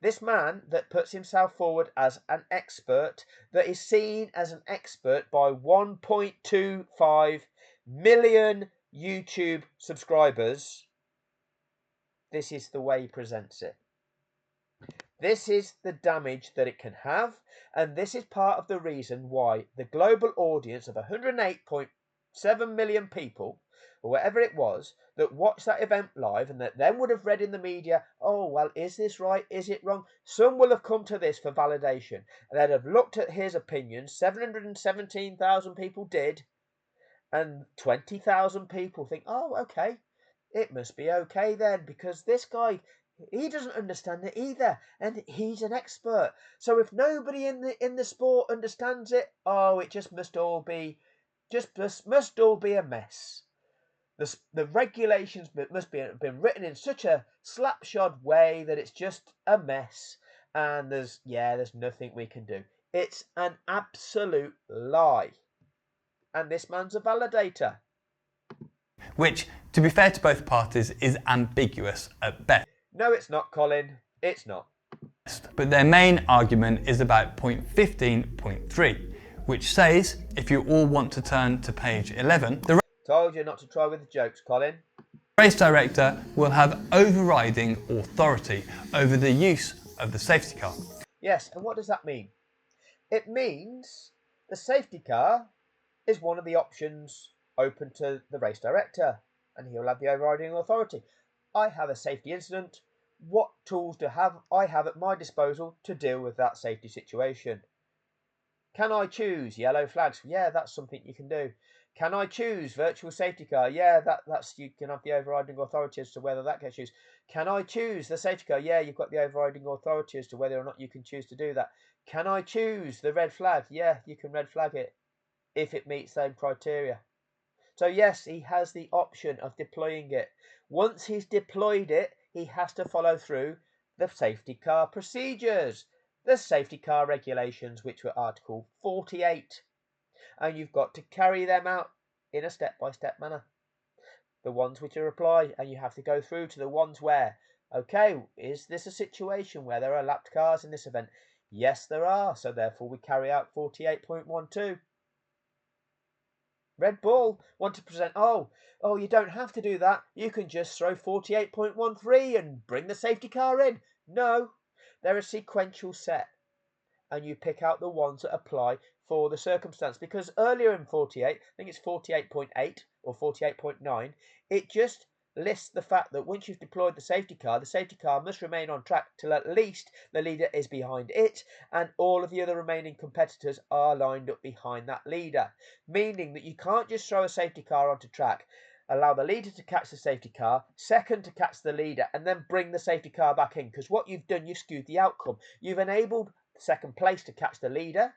this man that puts himself forward as an expert, that is seen as an expert by 1.25 million YouTube subscribers, this is the way he presents it. This is the damage that it can have, and this is part of the reason why the global audience of 108.7 million people, or whatever it was, that watched that event live and that then would have read in the media, oh, well, is this right? Is it wrong? Some will have come to this for validation, and they'd have looked at his opinions. 717,000 people did, and 20,000 people think, oh, okay, it must be okay then, because this guy, he doesn't understand it either, and he's an expert. So if nobody in the sport understands it, oh, it just must all be a mess. The regulations must be been written in such a slapshod way that it's just a mess, and there's nothing we can do. It's an absolute lie. And this man's a validator. Which, to be fair to both parties, is ambiguous at best. No, it's not, Colin. It's not. But their main argument is about point 15.3, which says if you all want to turn to page 11, the Told you not to try with the jokes, Colin. race director will have overriding authority over the use of the safety car. Yes, and what does that mean? It means the safety car is one of the options open to the race director, and he'll have the overriding authority. I have a safety incident. What tools do I have at my disposal to deal with that safety situation? Can I choose yellow flags? Yeah, that's something you can do. Can I choose virtual safety car? Yeah, that's you can have the overriding authority as to whether that gets used. Can I choose the safety car? Yeah, you've got the overriding authority as to whether or not you can choose to do that. Can I choose the red flag? Yeah, you can red flag it if it meets those criteria. So yes, he has the option of deploying it. Once he's deployed it, he has to follow through the safety car procedures, the safety car regulations, which were Article 48. And you've got to carry them out in a step-by-step manner. The ones which are applied, and you have to go through to the ones where, okay, is this a situation where there are lapped cars in this event? Yes, there are, so therefore we carry out 48.12. Red Bull want to present, oh, you don't have to do that. You can just throw 48.13 and bring the safety car in. No, they're a sequential set, and you pick out the ones that apply for the circumstance. Because earlier in 48, I think it's 48.8 or 48.9, it just lists the fact that once you've deployed the safety car must remain on track till at least the leader is behind it and all of the other remaining competitors are lined up behind that leader. Meaning that you can't just throw a safety car onto track, allow the leader to catch the safety car, second to catch the leader, and then bring the safety car back in. Because what you've done, you've skewed the outcome. You've enabled second place to catch the leader,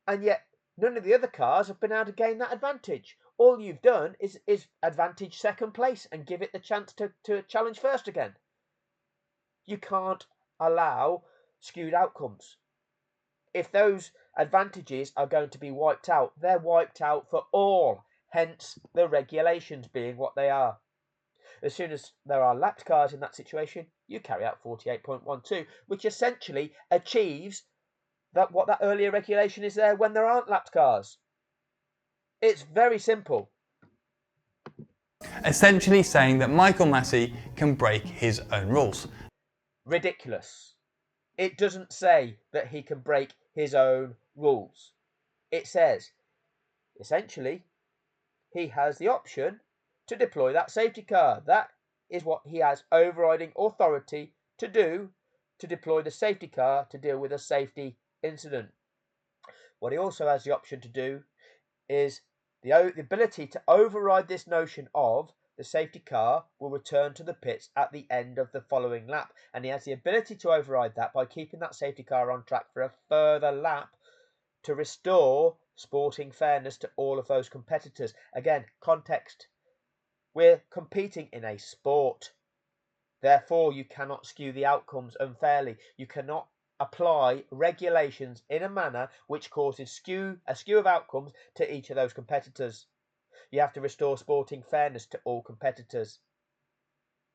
and yet none of the other cars have been able to gain that advantage. All you've done is advantage second place and give it the chance to challenge first again. You can't allow skewed outcomes. If those advantages are going to be wiped out, they're wiped out for all, hence the regulations being what they are. As soon as there are lapped cars in that situation, you carry out 48.12, which essentially achieves what that earlier regulation is there when there aren't lapped cars. It's very simple. Essentially saying that Michael Massey can break his own rules. Ridiculous. It doesn't say that he can break his own rules. It says, essentially, he has the option to deploy that safety car. That is what he has overriding authority to do, to deploy the safety car to deal with a safety incident. What he also has the option to do is the ability to override this notion of the safety car will return to the pits at the end of the following lap. And he has the ability to override that by keeping that safety car on track for a further lap to restore sporting fairness to all of those competitors. Again, context. We're competing in a sport. Therefore, you cannot skew the outcomes unfairly. You cannot apply regulations in a manner which causes a skew of outcomes to each of those competitors. You have to restore sporting fairness to all competitors.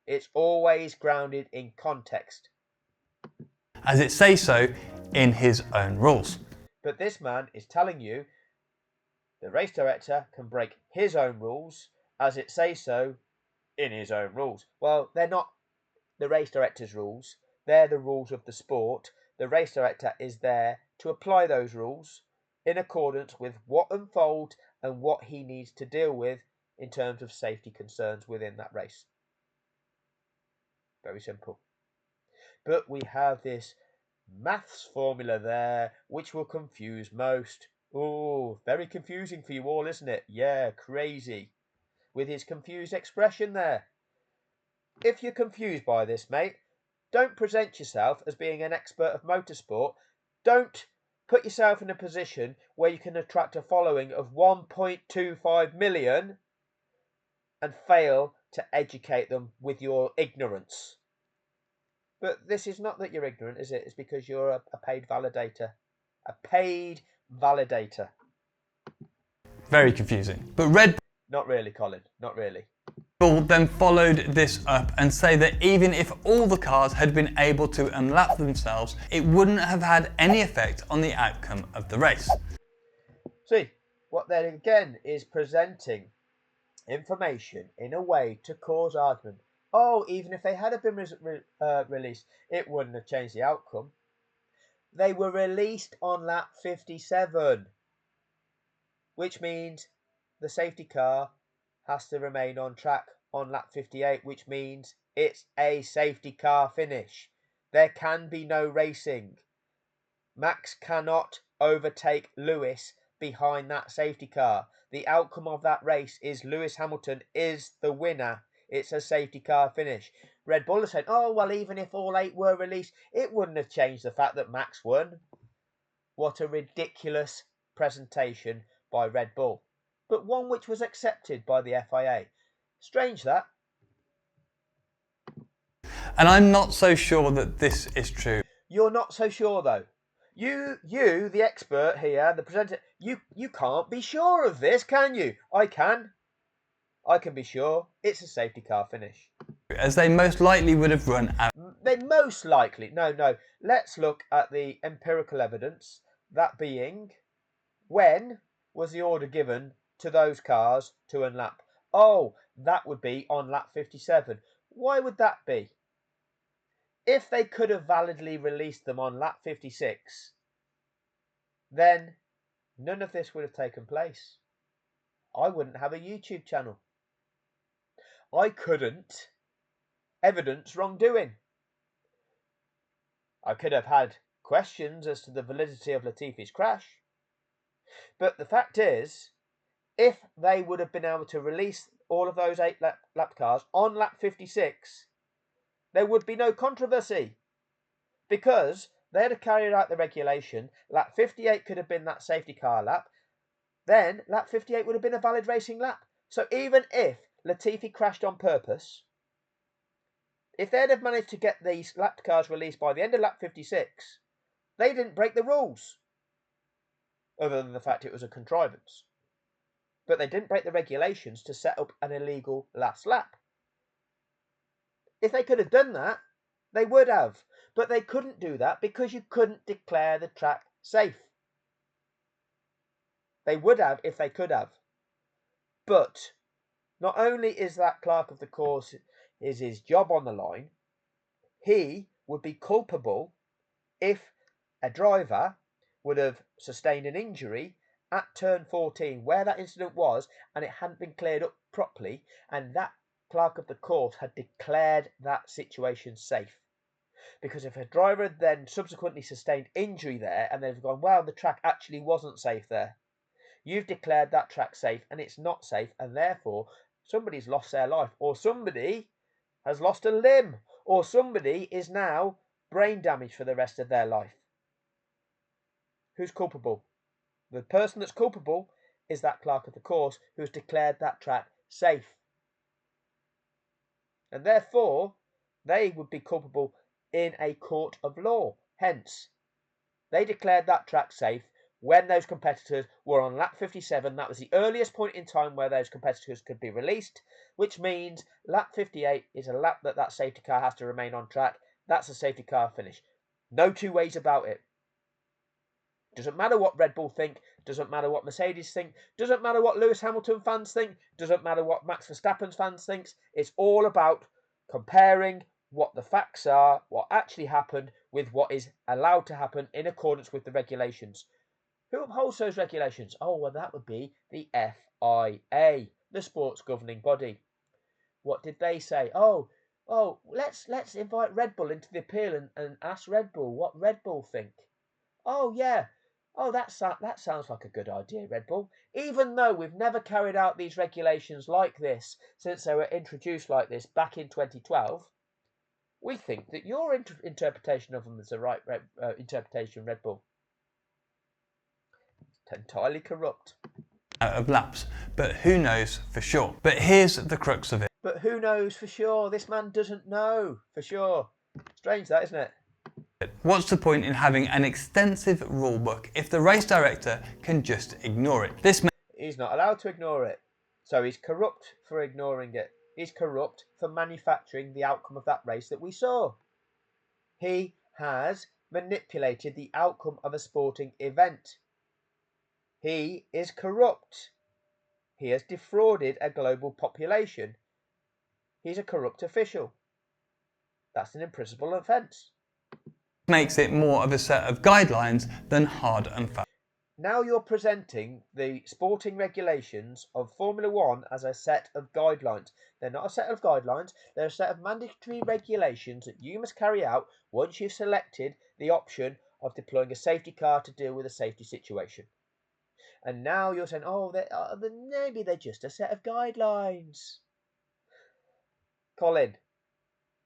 It's always grounded in context. As it says so in his own rules. But this man is telling you the race director can break his own rules as it says so in his own rules. Well, they're not the race director's rules. They're the rules of the sport. The race director is there to apply those rules in accordance with what unfolds and what he needs to deal with in terms of safety concerns within that race. Very simple. But we have this maths formula there which will confuse most. Oh, very confusing for you all, isn't it? Yeah, crazy. With his confused expression there. If you're confused by this, mate, don't present yourself as being an expert of motorsport. Don't put yourself in a position where you can attract a following of 1.25 million and fail to educate them with your ignorance. But this is not that you're ignorant, is it? It's because you're a paid validator. A paid validator. Very confusing. But Red Not really, Colin. Not really. Bull then followed this up and say that even if all the cars had been able to unlap themselves, it wouldn't have had any effect on the outcome of the race. See, what then again is presenting information in a way to cause argument. Oh, even if they had been released, it wouldn't have changed the outcome. They were released on lap 57, which means the safety car has to remain on track on lap 58, which means it's a safety car finish. There can be no racing. Max cannot overtake Lewis behind that safety car. The outcome of that race is Lewis Hamilton is the winner. It's a safety car finish. Red Bull has said, oh, well, even if all 8 were released, it wouldn't have changed the fact that Max won. What a ridiculous presentation by Red Bull. But one which was accepted by the FIA. Strange that. And I'm not so sure that this is true. You're not so sure though. You, the expert here, the presenter, you can't be sure of this, can you? I can. I can be sure. It's a safety car finish. As they most likely would have run out. They most likely. No. Let's look at the empirical evidence. That being, when was the order given to those cars to unlap. Oh, that would be on lap 57. Why would that be? If they could have validly released them on lap 56, then none of this would have taken place. I wouldn't have a YouTube channel. I couldn't evidence wrongdoing. I could have had questions as to the validity of Latifi's crash. But the fact is, if they would have been able to release all of those 8 lap cars on lap 56, there would be no controversy. Because they had carried out the regulation, lap 58 could have been that safety car lap, then lap 58 would have been a valid racing lap. So even if Latifi crashed on purpose, if they'd have managed to get these lap cars released by the end of lap 56, they didn't break the rules. Other than the fact it was a contrivance. But they didn't break the regulations to set up an illegal last lap. If they could have done that, they would have. But they couldn't do that because you couldn't declare the track safe. They would have if they could have. But not only is that clerk of the course is his job on the line, he would be culpable if a driver would have sustained an injury at turn 14 where that incident was and it hadn't been cleared up properly, and that clerk of the course had declared that situation safe. Because if a driver had then subsequently sustained injury there and they've gone, well, the track actually wasn't safe there, you've declared that track safe and it's not safe, and therefore somebody's lost their life, or somebody has lost a limb, or somebody is now brain damaged for the rest of their life. Who's culpable? The person that's culpable is that clerk of the course who's declared that track safe. And therefore, they would be culpable in a court of law. Hence, they declared that track safe when those competitors were on lap 57. That was the earliest point in time where those competitors could be released, which means lap 58 is a lap that safety car has to remain on track. That's a safety car finish. No two ways about it. Doesn't matter what Red Bull think, doesn't matter what Mercedes think, doesn't matter what Lewis Hamilton fans think, doesn't matter what Max Verstappen's fans think. It's all about comparing what the facts are, what actually happened, with what is allowed to happen in accordance with the regulations. Who upholds those regulations? Oh, well, that would be the FIA, the sports governing body. What did they say? Oh, let's invite Red Bull into the appeal and ask Red Bull what Red Bull think. Oh, yeah. Oh, that sounds like a good idea, Red Bull. Even though we've never carried out these regulations like this since they were introduced like this back in 2012, we think that your interpretation of them is the right interpretation, Red Bull. It's entirely corrupt. Out of laps, but who knows for sure? But here's the crux of it. But who knows for sure? This man doesn't know for sure. Strange that, isn't it? What's the point in having an extensive rulebook if the race director can just ignore it? He's not allowed to ignore it. So he's corrupt for ignoring it. He's corrupt for manufacturing the outcome of that race that we saw. He has manipulated the outcome of a sporting event. He is corrupt. He has defrauded a global population. He's a corrupt official. That's an impressible offence. Makes it more of a set of guidelines than hard and fast. Now you're presenting the sporting regulations of Formula One as a set of guidelines. They're not a set of guidelines, they're a set of mandatory regulations that you must carry out once you've selected the option of deploying a safety car to deal with a safety situation. And now you're saying, maybe they're just a set of guidelines. Colin,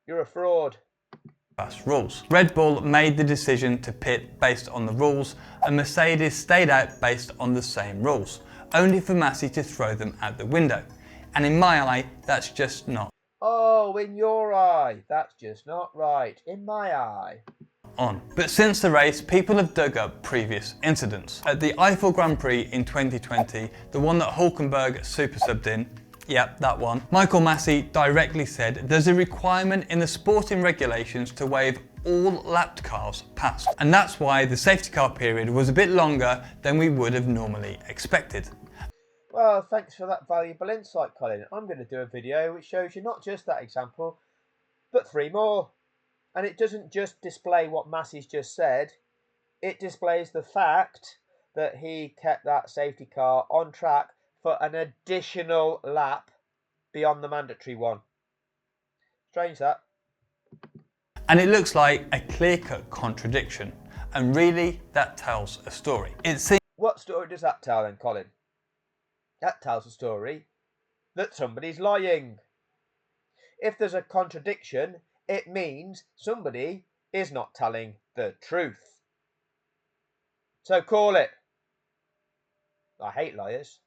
you're a fraud. Fast rules. Red Bull made the decision to pit based on the rules, and Mercedes stayed out based on the same rules, only for Masi to throw them out the window. And in my eye, that's just not. Oh, in your eye, that's just not right. In my eye. On. But since the race, people have dug up previous incidents. At the Eiffel Grand Prix in 2020, the one that Hulkenberg super subbed in, yep, that one, Michael Masi directly said there's a requirement in the sporting regulations to waive all lapped cars passed. And that's why the safety car period was a bit longer than we would have normally expected. Well, thanks for that valuable insight, Colin. I'm going to do a video which shows you not just that example, but 3 more. And it doesn't just display what Massey's just said, it displays the fact that he kept that safety car on track for an additional lap beyond the mandatory one. Strange that. And it looks like a clear-cut contradiction. And really, that tells a story. It seems. What story does that tell then, Colin? That tells a story that somebody's lying. If there's a contradiction, it means somebody is not telling the truth. So call it. I hate liars.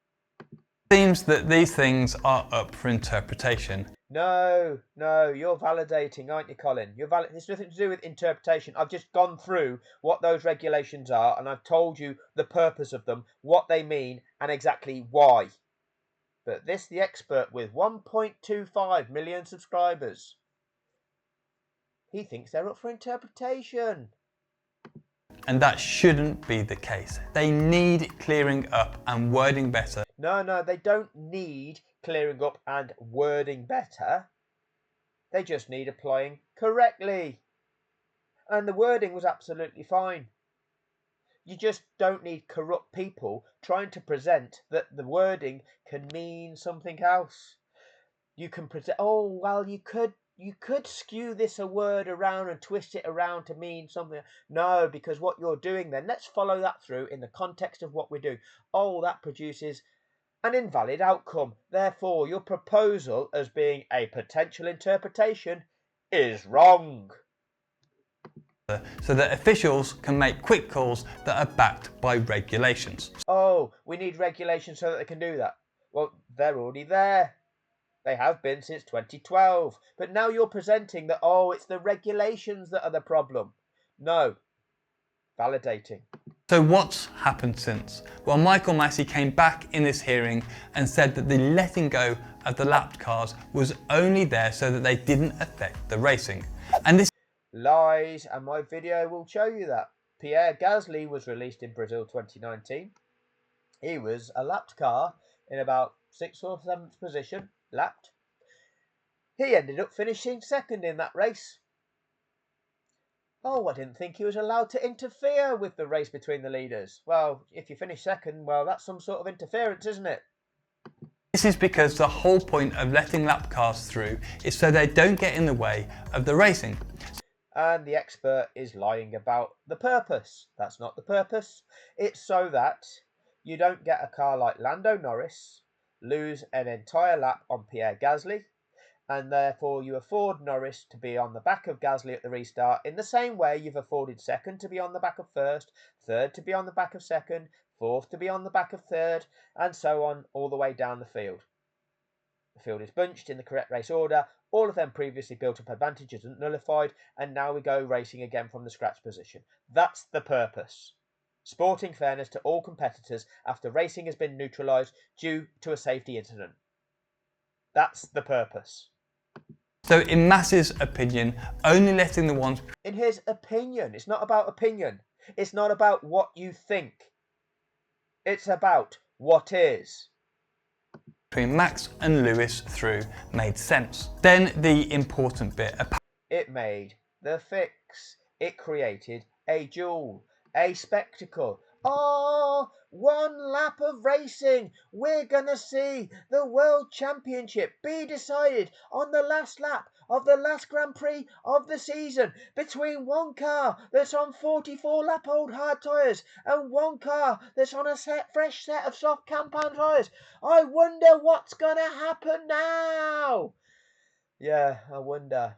Seems that these things are up for interpretation. No, you're validating, aren't you, Colin? It's nothing to do with interpretation. I've just gone through what those regulations are, and I've told you the purpose of them, what they mean, and exactly why. But this, the expert with 1.25 million subscribers, he thinks they're up for interpretation. And that shouldn't be the case. They need clearing up and wording better. No, they don't need clearing up and wording better. They just need applying correctly. And the wording was absolutely fine. You just don't need corrupt people trying to present that the wording can mean something else. You can present, oh, well, you could skew this a word around and twist it around to mean something. No, because what you're doing then, let's follow that through in the context of what we're doing. Oh, that produces an invalid outcome. Therefore, your proposal as being a potential interpretation is wrong. So that officials can make quick calls that are backed by regulations. Oh, we need regulations so that they can do that. Well, they're already there. They have been since 2012. But now you're presenting that, oh, it's the regulations that are the problem. No. Validating. So what's happened since? Well, Michael Massey came back in this hearing and said that the letting go of the lapped cars was only there so that they didn't affect the racing. And this lies, and my video will show you that. Pierre Gasly was released in Brazil 2019. He was a lapped car in about 6th or 7th position, lapped. He ended up finishing second in that race. Oh, I didn't think he was allowed to interfere with the race between the leaders. Well, if you finish second, well, that's some sort of interference, isn't it? This is because the whole point of letting lap cars through is so they don't get in the way of the racing. And the expert is lying about the purpose. That's not the purpose. It's so that you don't get a car like Lando Norris lose an entire lap on Pierre Gasly, and therefore you afford Norris to be on the back of Gasly at the restart in the same way you've afforded second to be on the back of first, third to be on the back of second, fourth to be on the back of third, and so on all the way down the field. The field is bunched in the correct race order, all of them previously built up advantages and nullified, and now we go racing again from the scratch position. That's the purpose. Sporting fairness to all competitors after racing has been neutralised due to a safety incident. That's the purpose. So in Massey's opinion, only letting the ones... In his opinion, it's not about opinion. It's not about what you think. It's about what is. Between Max and Lewis through made sense. Then the important bit. It made the fix. It created a duel, a spectacle. Oh, 1 lap of racing. We're going to see the World Championship be decided on the last lap of the last Grand Prix of the season between one car that's on 44-lap-old hard tyres and one car that's on a fresh set of soft compound tyres. I wonder what's going to happen now. Yeah, I wonder.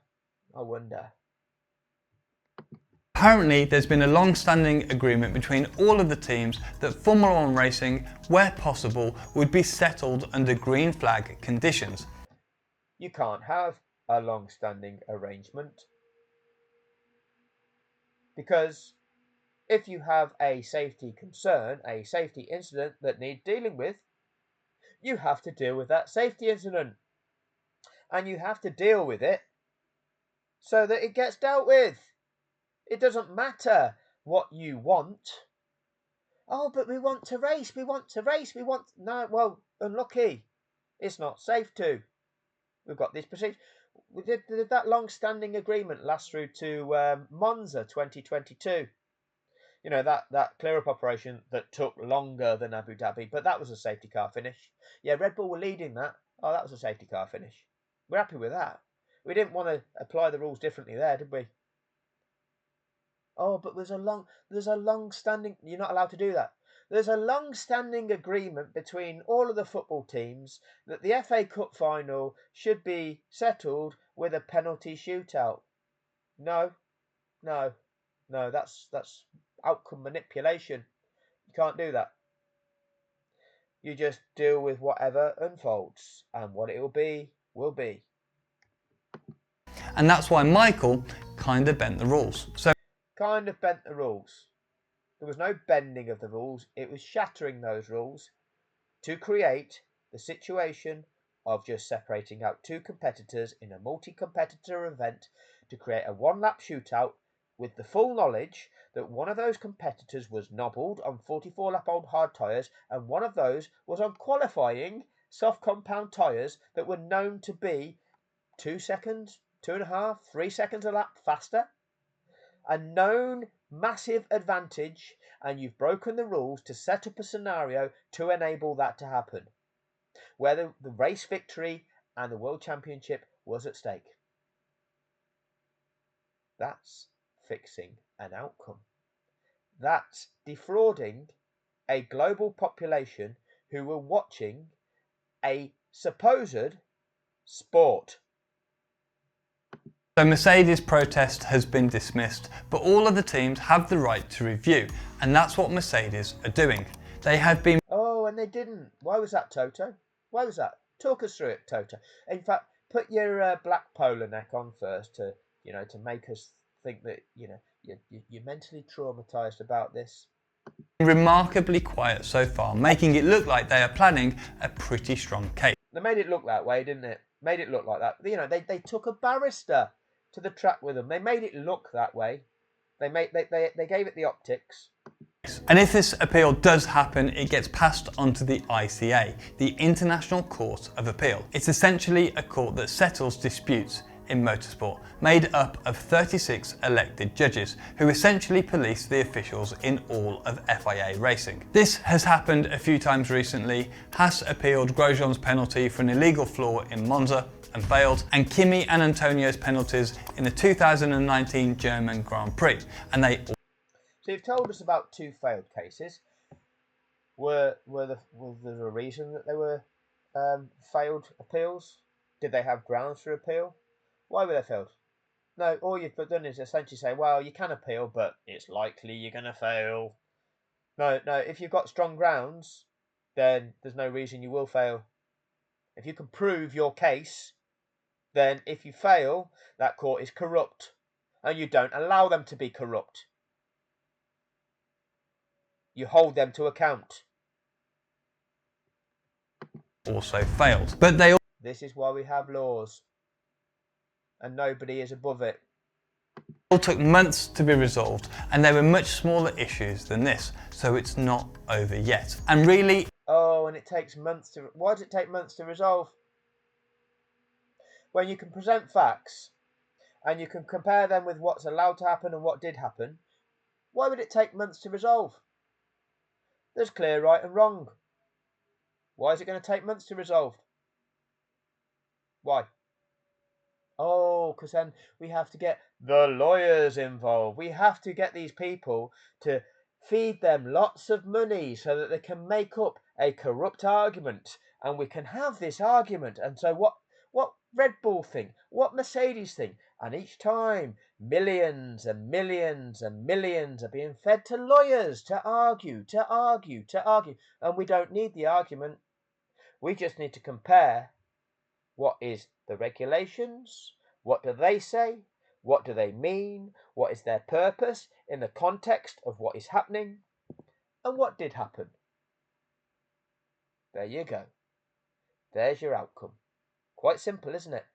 Apparently, there's been a long-standing agreement between all of the teams that Formula One racing, where possible, would be settled under green flag conditions. You can't have a long-standing arrangement, because if you have a safety concern, a safety incident that needs dealing with, you have to deal with that safety incident. And you have to deal with it so that it gets dealt with. It doesn't matter what you want. Oh, but we want to race, no, well, unlucky. It's not safe to. We've got this procedure. Did that long-standing agreement last through to Monza 2022? You know, that clear-up operation that took longer than Abu Dhabi, but that was a safety car finish. Yeah, Red Bull were leading that. Oh, that was a safety car finish. We're happy with that. We didn't want to apply the rules differently there, did we? Oh, but there's a long-standing. You're not allowed to do that. There's a long-standing agreement between all of the football teams that the FA Cup final should be settled with a penalty shootout. No, no, no. That's outcome manipulation. You can't do that. You just deal with whatever unfolds, and what it will be, will be. And that's why Michael kind of bent the rules. So Kind of bent the rules. There was no bending of the rules, it was shattering those rules to create the situation of just separating out two competitors in a multi-competitor event to create a one-lap shootout with the full knowledge that one of those competitors was nobbled on 44-lap-old hard tyres and one of those was on qualifying soft compound tyres that were known to be 2 seconds, 2.5, 3 seconds a lap faster. A known massive advantage, and you've broken the rules to set up a scenario to enable that to happen, where the race victory and the World Championship was at stake. That's fixing an outcome. That's defrauding a global population who were watching a supposed sport. So Mercedes' protest has been dismissed, but all of the teams have the right to review, and that's what Mercedes are doing. They have been... Oh, and they didn't. Why was that, Toto? Why was that? Talk us through it, Toto. In fact, put your black polo neck on first to make us think that, you're mentally traumatised about this. remarkably quiet so far, making it look like they are planning a pretty strong case. They made it look that way, didn't it? Made it look like that. They took a barrister to the track with them. They made it look that way. They gave it the optics. And if this appeal does happen, it gets passed on to the ICA, the International Court of Appeal. It's essentially a court that settles disputes in motorsport, made up of 36 elected judges who essentially police the officials in all of FIA racing. This has happened a few times recently. Haas appealed Grosjean's penalty for an illegal flaw in Monza and failed, and Kimi and Antonio's penalties in the 2019 German Grand Prix, and they... So you've told us about two failed cases. Was there a reason that they were failed appeals? Did they have grounds for appeal? Why were they failed? No, all you've done is essentially say, well, you can appeal, but it's likely you're going to fail. No, if you've got strong grounds, then there's no reason you will fail. If you can prove your case, then if you fail, that court is corrupt, and you don't allow them to be corrupt. You hold them to account. Also failed. But they... This is why we have laws. And nobody is above it. All took months to be resolved, and there were much smaller issues than this, so it's not over yet. And really... Oh, and it takes months to... Why does it take months to resolve? When you can present facts, and you can compare them with what's allowed to happen and what did happen, why would it take months to resolve? There's clear right and wrong. Why is it going to take months to resolve? Why? Oh, because then we have to get the lawyers involved. We have to get these people to feed them lots of money so that they can make up a corrupt argument. And we can have this argument. And so what Red Bull think, what Mercedes think. And each time, millions and millions and millions are being fed to lawyers to argue. And we don't need the argument. We just need to compare what is the regulations, what do they say, what do they mean, what is their purpose in the context of what is happening, and what did happen. There you go. There's your outcome. Quite simple, isn't it?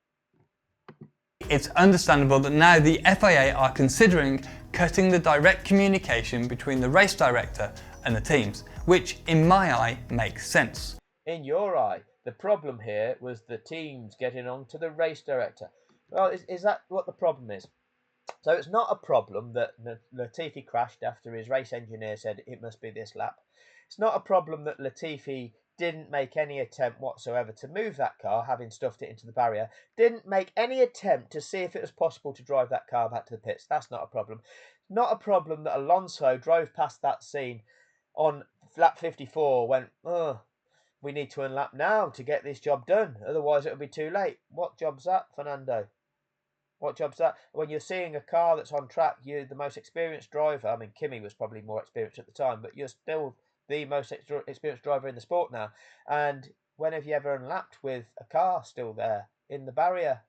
It's understandable that now the FIA are considering cutting the direct communication between the race director and the teams, which in my eye makes sense. In your eye, the problem here was the teams getting on to the race director. Well, is that what the problem is? So it's not a problem that Latifi crashed after his race engineer said it must be this lap. It's not a problem that Latifi didn't make any attempt whatsoever to move that car, having stuffed it into the barrier. Didn't make any attempt to see if it was possible to drive that car back to the pits. That's not a problem. Not a problem that Alonso drove past that scene on lap 54, went, oh, we need to unlap now to get this job done. Otherwise, it'll be too late. What job's that, Fernando? What job's that? When you're seeing a car that's on track, you're the most experienced driver. I mean, Kimi was probably more experienced at the time, but you're still the most experienced driver in the sport now. And when have you ever unlapped with a car still there in the barrier?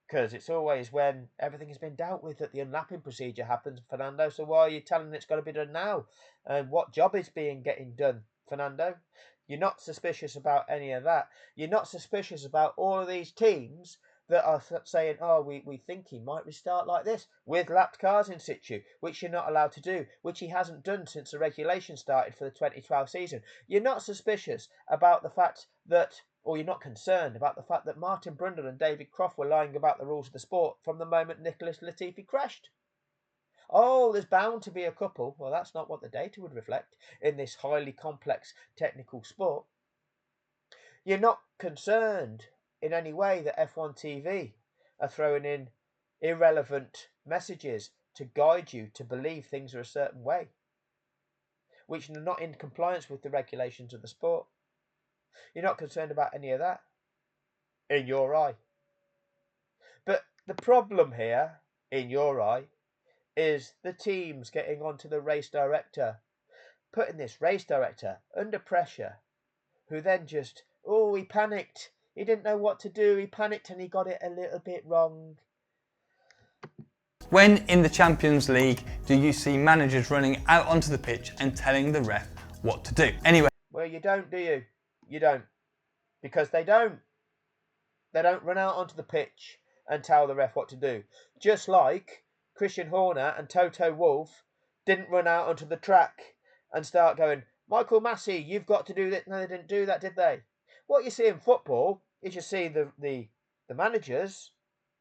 Because it's always when everything has been dealt with that the unlapping procedure happens, Fernando. So why are you telling it's got to be done now? And what job is getting done, Fernando? You're not suspicious about any of that. You're not suspicious about all of these teams that are saying, oh, we think he might restart like this with lapped cars in situ, which you're not allowed to do, which he hasn't done since the regulation started for the 2012 season. You're not suspicious about the fact that, or you're not concerned about the fact that Martin Brundle and David Croft were lying about the rules of the sport from the moment Nicholas Latifi crashed. Oh, there's bound to be a couple. Well, that's not what the data would reflect in this highly complex technical sport. You're not concerned in any way that F1 TV are throwing in irrelevant messages to guide you to believe things are a certain way, which are not in compliance with the regulations of the sport. You're not concerned about any of that in your eye. But the problem here, in your eye, is the teams getting onto the race director, putting this race director under pressure, who then just, oh, he panicked. He didn't know what to do. He panicked and he got it a little bit wrong. When in the Champions League do you see managers running out onto the pitch and telling the ref what to do? Anyway. Well, you don't, do you? You don't. Because they don't. They don't run out onto the pitch and tell the ref what to do. Just like Christian Horner and Toto Wolff didn't run out onto the track and start going, Michael Massey, you've got to do that. No, they didn't do that, did they? What you see in football is you see the managers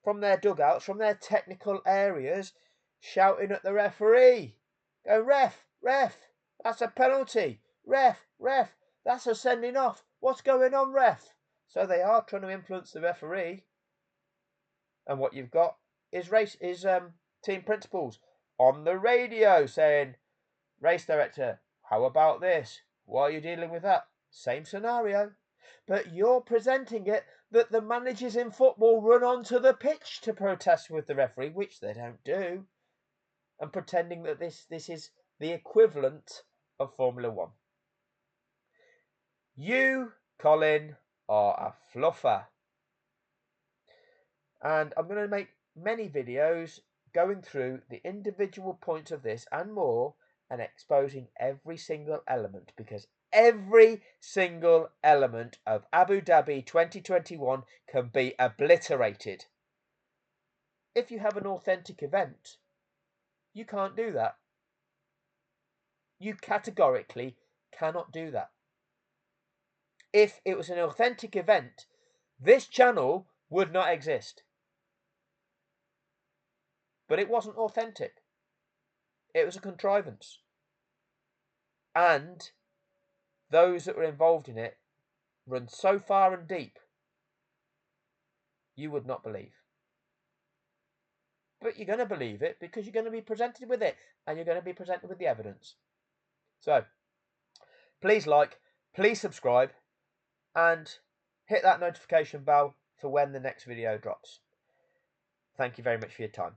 from their dugouts, from their technical areas, shouting at the referee. Go, ref, that's a penalty. Ref, that's a sending off. What's going on, ref? So they are trying to influence the referee. And what you've got is team principals on the radio saying, race director, how about this? Why are you dealing with that? Same scenario. But you're presenting it that the managers in football run onto the pitch to protest with the referee, which they don't do, and pretending that this is the equivalent of Formula One. You, Colin, are a fluffer. And I'm going to make many videos going through the individual points of this and more, and exposing every single element, because every single element of Abu Dhabi 2021 can be obliterated. If you have an authentic event, you can't do that. You categorically cannot do that. If it was an authentic event, this channel would not exist. But it wasn't authentic. It was a contrivance. And those that were involved in it run so far and deep, you would not believe. But you're going to believe it because you're going to be presented with it, and you're going to be presented with the evidence. So, please like, please subscribe, and hit that notification bell for when the next video drops. Thank you very much for your time.